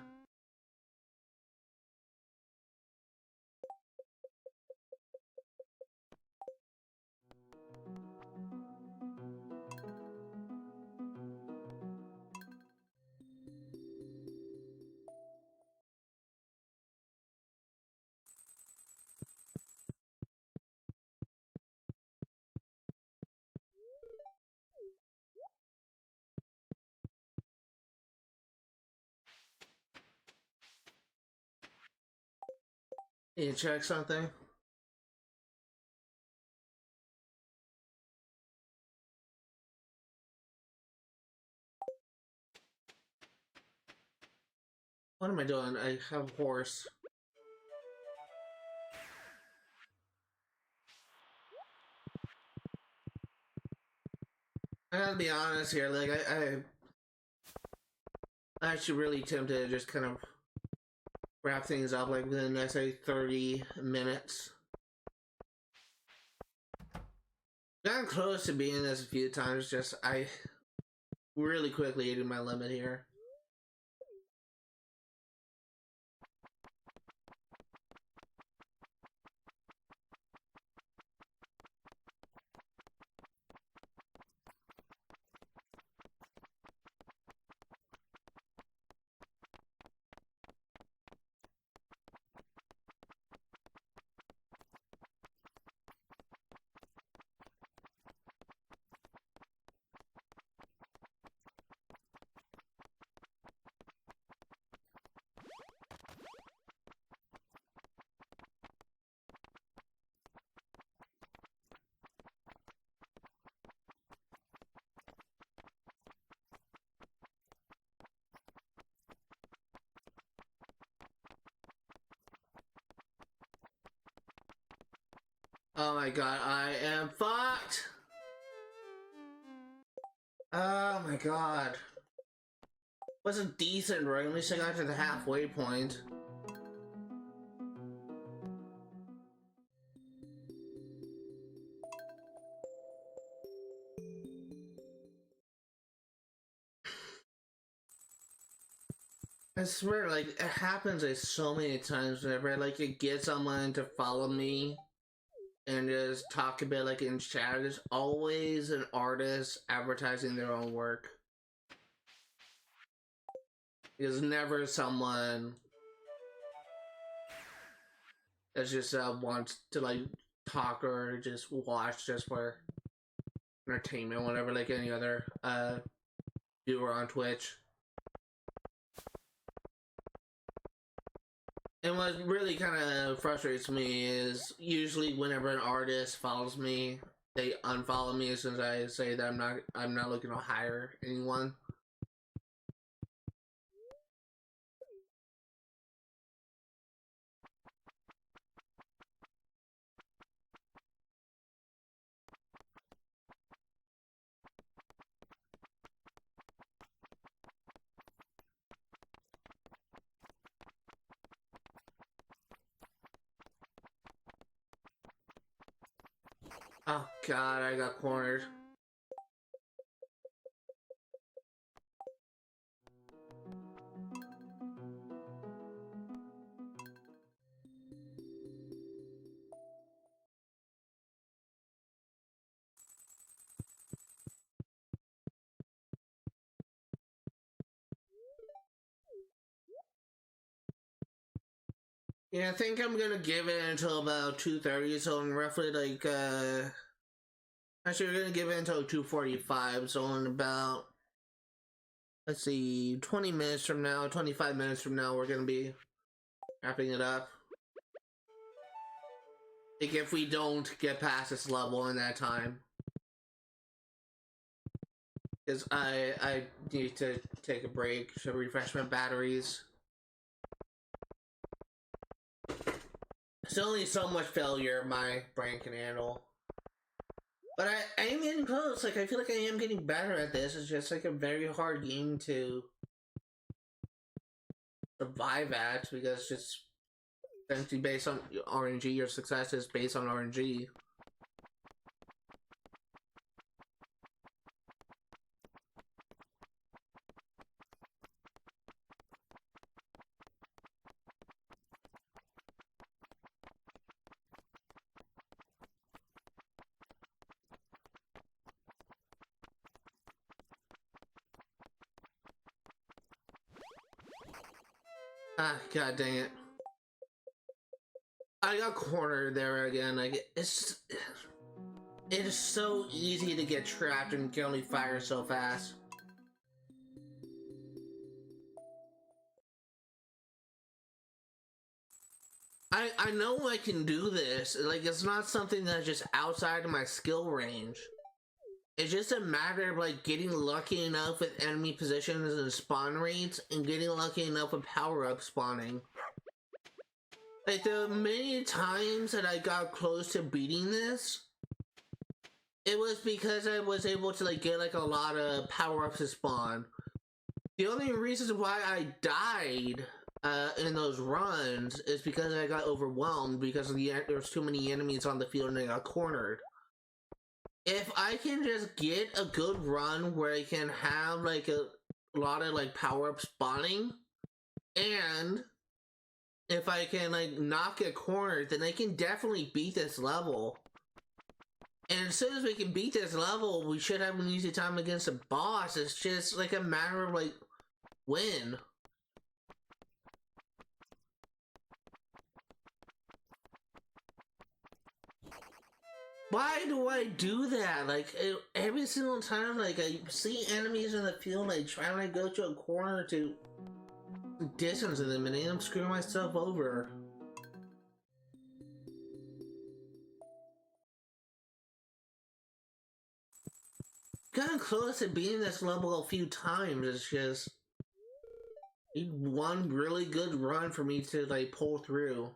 Need to check something? What am I doing? I have a horse. I gotta be honest here, like, I'm actually really tempted to just kind of wrap things up, like, within the next, say, 30 minutes. Gotten close to being this a few times, just, I really quickly hitting my limit here. Oh my god, I am fucked! Oh my god. Wasn't decent, right? At least I got to the halfway point. I swear, like, it happens like so many times whenever like I get someone to follow me and just talk a bit like in chat. There's always an artist advertising their own work. There's never someone that just wants to like talk or just watch just for entertainment, whatever, like any other viewer on Twitch. And what really kind of frustrates me is usually whenever an artist follows me, they unfollow me as soon as I say that I'm not looking to hire anyone. Oh god, I got cornered. Yeah, I think I'm gonna give it until about 2:30, so I'm roughly like, actually, we're gonna give it until 2:45, so in about, let's see, 20 minutes from now, 25 minutes from now, we're gonna be wrapping it up. Like, if we don't get past this level in that time. Because I need to take a break to refresh my batteries. It's only so much failure my brain can handle. But I am getting close. Like, I feel like I am getting better at this. It's just like a very hard game to survive at because it's just essentially based on RNG. Your success is based on RNG. Ah, god dang it. I got cornered there again. Like, it's it is so easy to get trapped and you can only fire so fast. I know I can do this. Like, it's not something that's just outside of my skill range. It's just a matter of like getting lucky enough with enemy positions and spawn rates and getting lucky enough with power-up spawning. Like, the many times that I got close to beating this, it was because I was able to like get like a lot of power-ups to spawn. The only reason why I died in those runs is because I got overwhelmed because there's too many enemies on the field and I got cornered. If I can just get a good run where I can have like a lot of like power-up spawning, and if I can like not get cornered, then I can definitely beat this level. And as soon as we can beat this level, we should have an easy time against the boss. It's just like a matter of like when. Why do I do that? Like, every single time, like, I see enemies in the field, I try to go to a corner to distance them, and I'm screwing myself over. Gotten close to beating this level a few times. It's just one really good run for me to like pull through.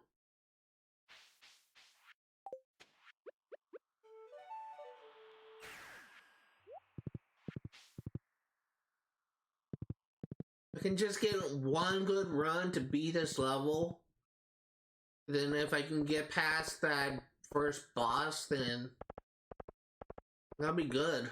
I can just get one good run to beat this level. Then if I can get past that first boss, then that'll be good.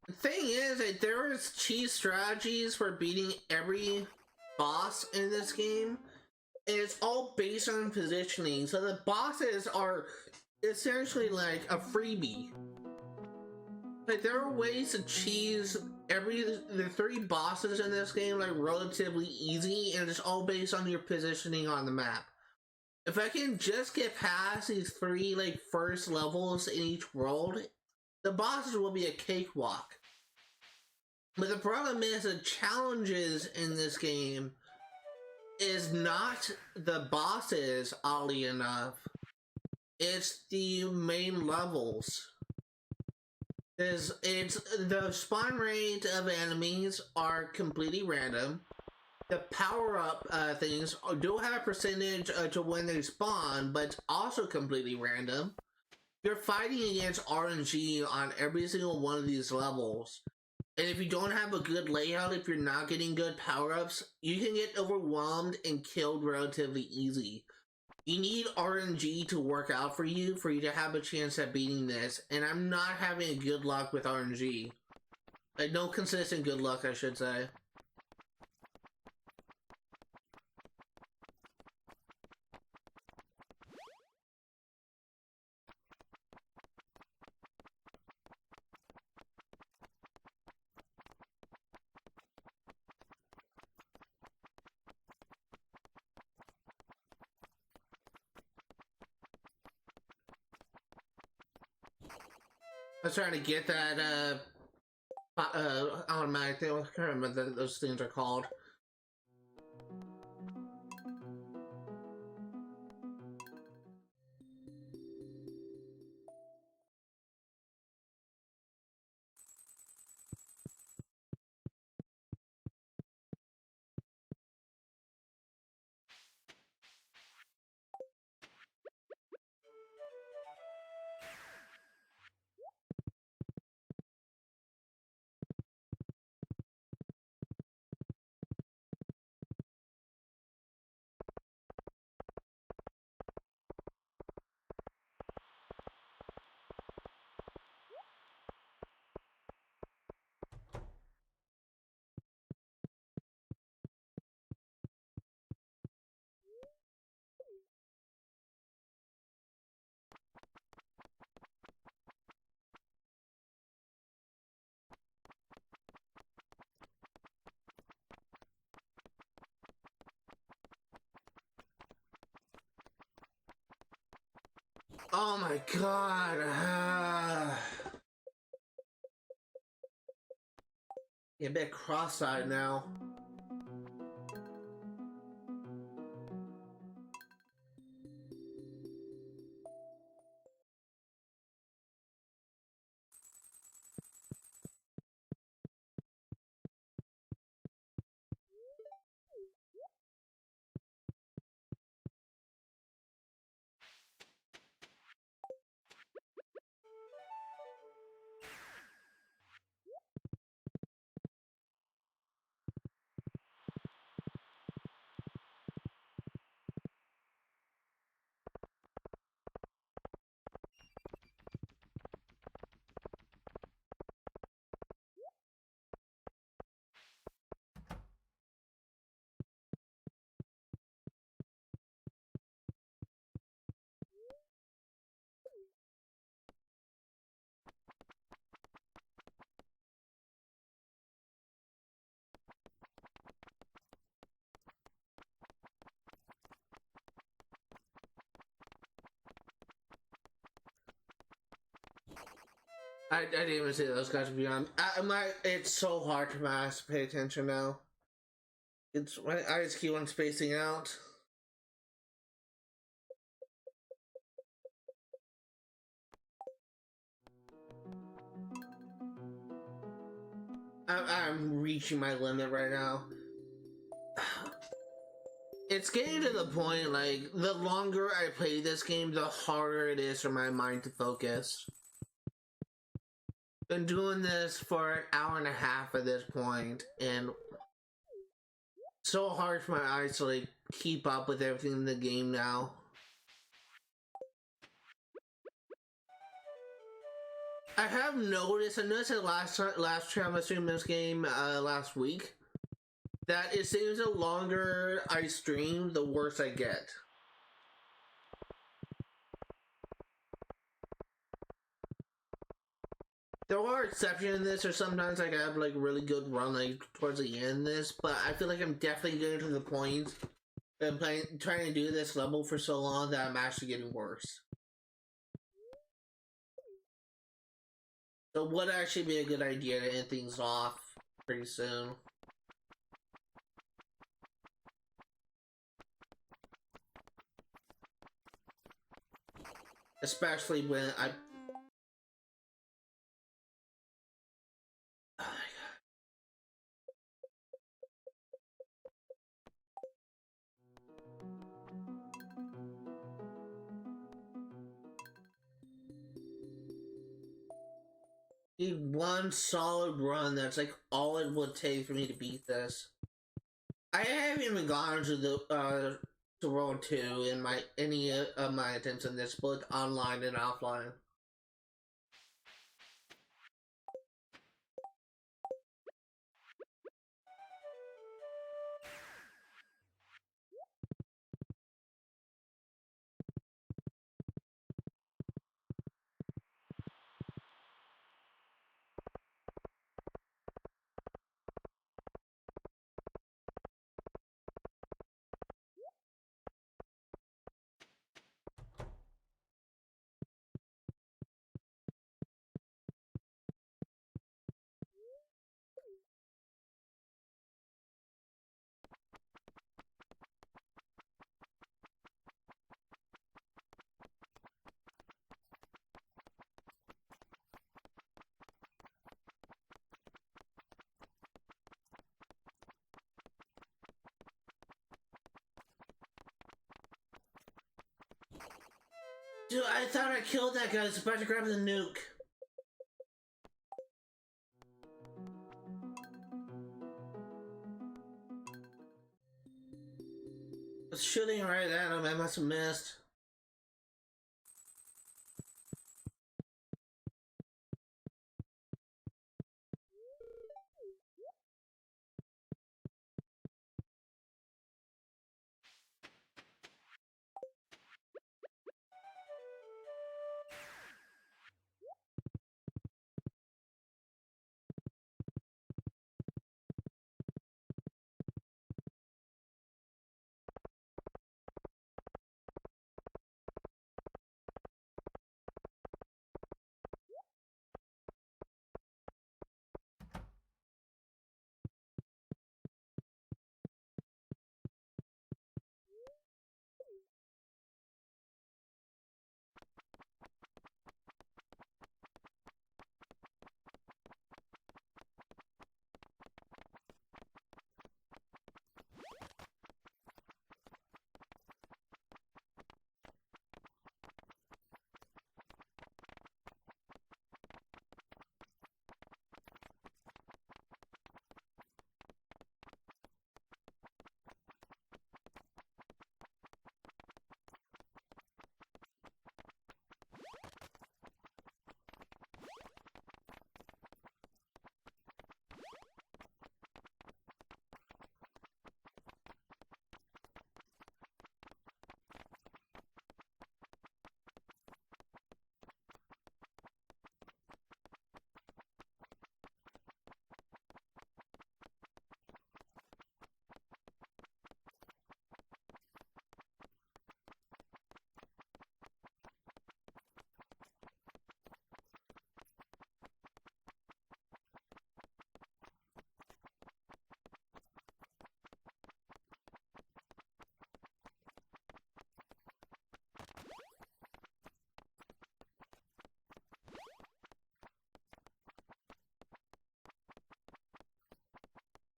The thing is that there is cheese strategies for beating every boss in this game. And it's all based on positioning. So the bosses are essentially like a freebie. Like, there are ways to cheese the 3 bosses in this game like relatively easy, and it's all based on your positioning on the map. If I can just get past these three like first levels in each world, the bosses will be a cakewalk. But the problem is the challenges in this game is not the bosses, oddly enough. It's the main levels. It's the spawn rate of enemies are completely random. The power-up things do have a percentage to when they spawn, but it's also completely random. You're fighting against RNG on every single one of these levels. And if you don't have a good layout, if you're not getting good power-ups, you can get overwhelmed and killed relatively easy. You need RNG to work out for you to have a chance at beating this, and I'm not having good luck with RNG. Like, no consistent good luck, I should say. I was trying to get that, automatic thing. I can't remember what those things are called. Oh my god. You're a bit cross-eyed now. I didn't even see those guys, to be honest. It's so hard for my eyes to pay attention now. I just keep on spacing out. I'm reaching my limit right now. It's getting to the point, like, the longer I play this game, the harder it is for my mind to focus. Been doing this for an hour and a half at this point, and so hard for my eyes to, like, keep up with everything in the game now. I have noticed, I noticed it last time I streamed this game, last week, that it seems the longer I stream, the worse I get. There are exceptions in this, or sometimes I have like really good run like towards the end of this, but I feel like I'm definitely getting to the point trying to do this level for so long that I'm actually getting worse. So it would actually be a good idea to end things off pretty soon. Especially when I... Oh my god. Need one solid run, that's like all it would take for me to beat this. I haven't even gone to the to World 2 in any of my attempts in this, both online and offline. Dude, I thought I killed that guy. I was about to grab the nuke. I was shooting right at him. I must have missed.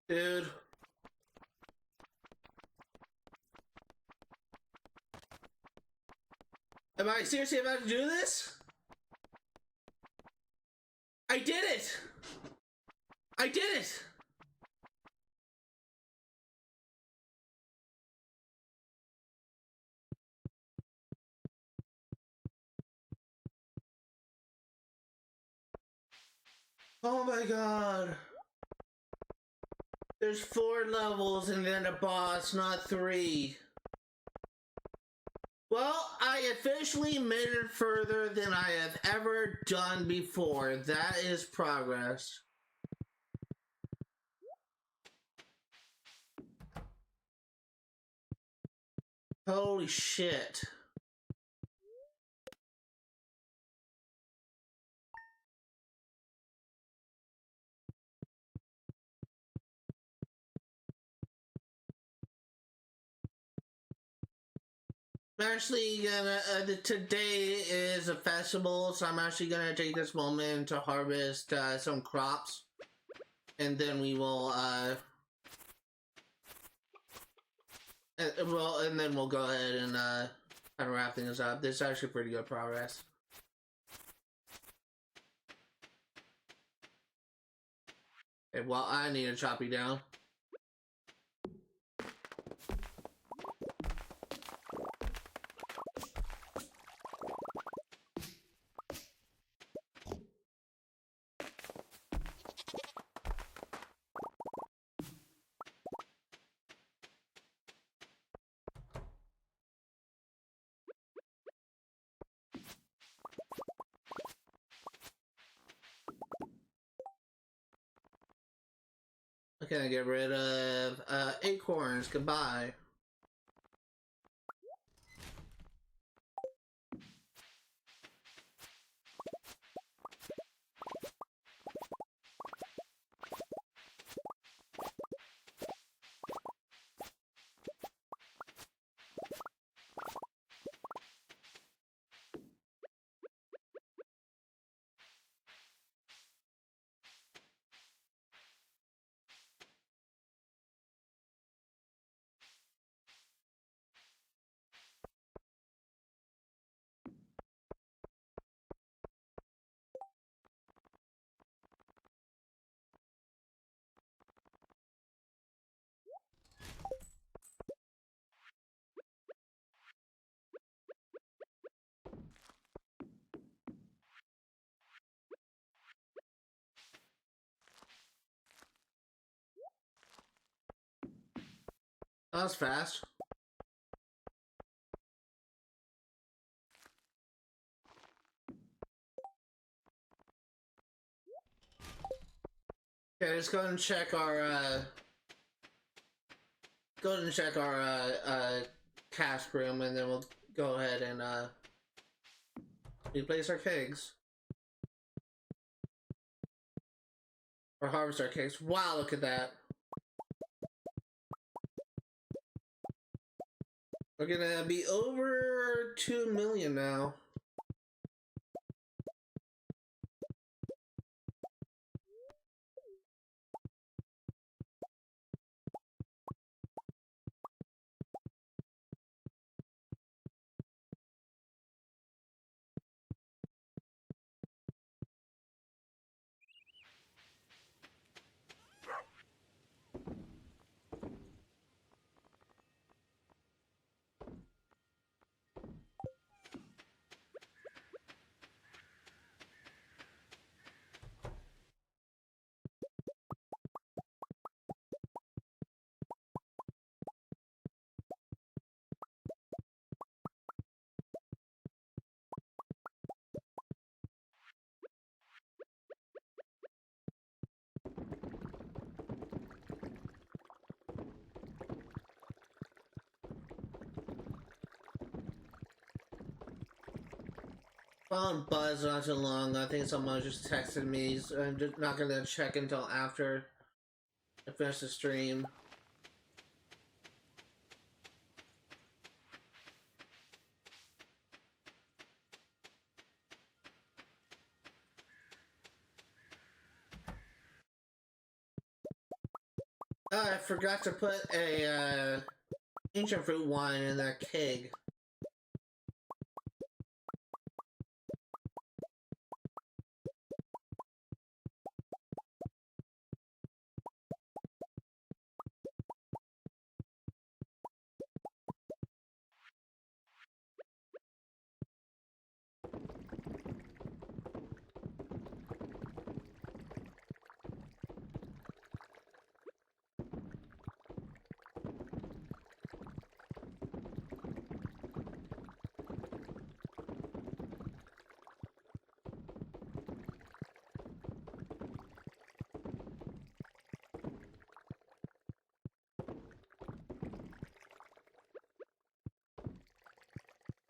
Dude. Am I seriously about to do this? I did it! I did it! Oh my god. There's 4 levels and then a boss, not 3. Well, I officially made it further than I have ever done before. That is progress. Holy shit. I'm actually gonna, today is a festival, so I'm actually gonna take this moment to harvest some crops. And then we will, and then we'll go ahead and, kind of wrap things up. This is actually pretty good progress. Okay, well, I need to chop you down. Okay, get rid of acorns. Goodbye. That was fast. Okay, let's go ahead and check our, cash room, and then we'll go ahead and, replace our kegs. Or harvest our kegs. Wow, look at that. We're gonna be over 2 million now. Found Buzz not too long. I think someone just texted me. So I'm just not gonna check until after I finish the stream. Oh, I forgot to put a ancient fruit wine in that keg.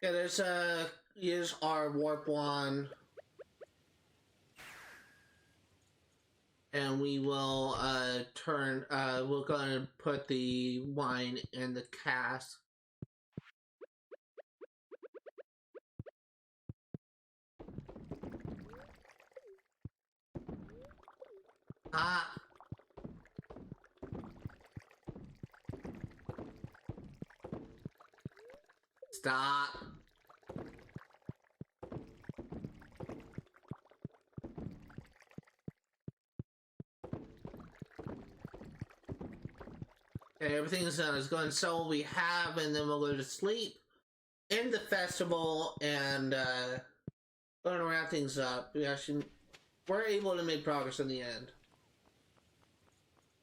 Yeah, there's use our warp wand, and we will turn. We're gonna put the wine in the cask. Ah. Stop. Okay, everything's done. It's going to sell what we have, and then we'll go to sleep in the festival and going to wrap things up. We're able to make progress in the end.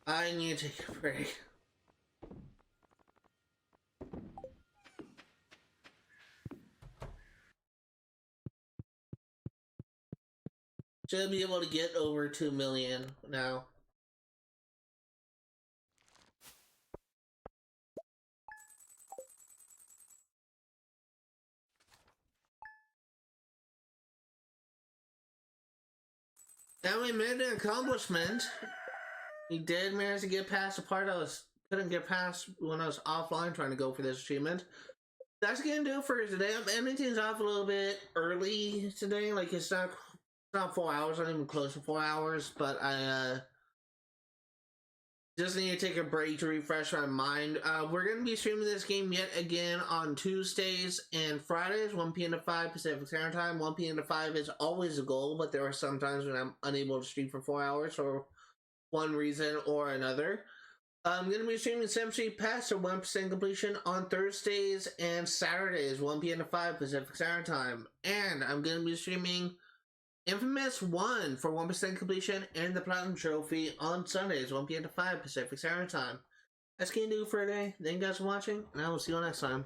I need to take a break. Should be able to get over 2 million now. And we made an accomplishment. We did manage to get past the part I couldn't get past when I was offline trying to go for this achievement. That's gonna do it for today. I'm ending things off a little bit early today. Like it's not 4 hours, not even close to 4 hours, but I just need to take a break to refresh my mind. We're going to be streaming this game yet again on Tuesdays and Fridays, 1 p.m. to 5 Pacific Standard Time. 1 p.m. to 5 is always a goal, but there are some times when I'm unable to stream for 4 hours for one reason or another. I'm going to be streaming SimCity Pass to 1% completion on Thursdays and Saturdays, 1 p.m. to 5 Pacific Standard Time. And I'm going to be streaming Infamous 1 for 1% completion and the Platinum Trophy on Sundays, 1 p.m. to 5 Pacific Standard Time. That's going to do for today. Thank you guys for watching, and I will see you next time.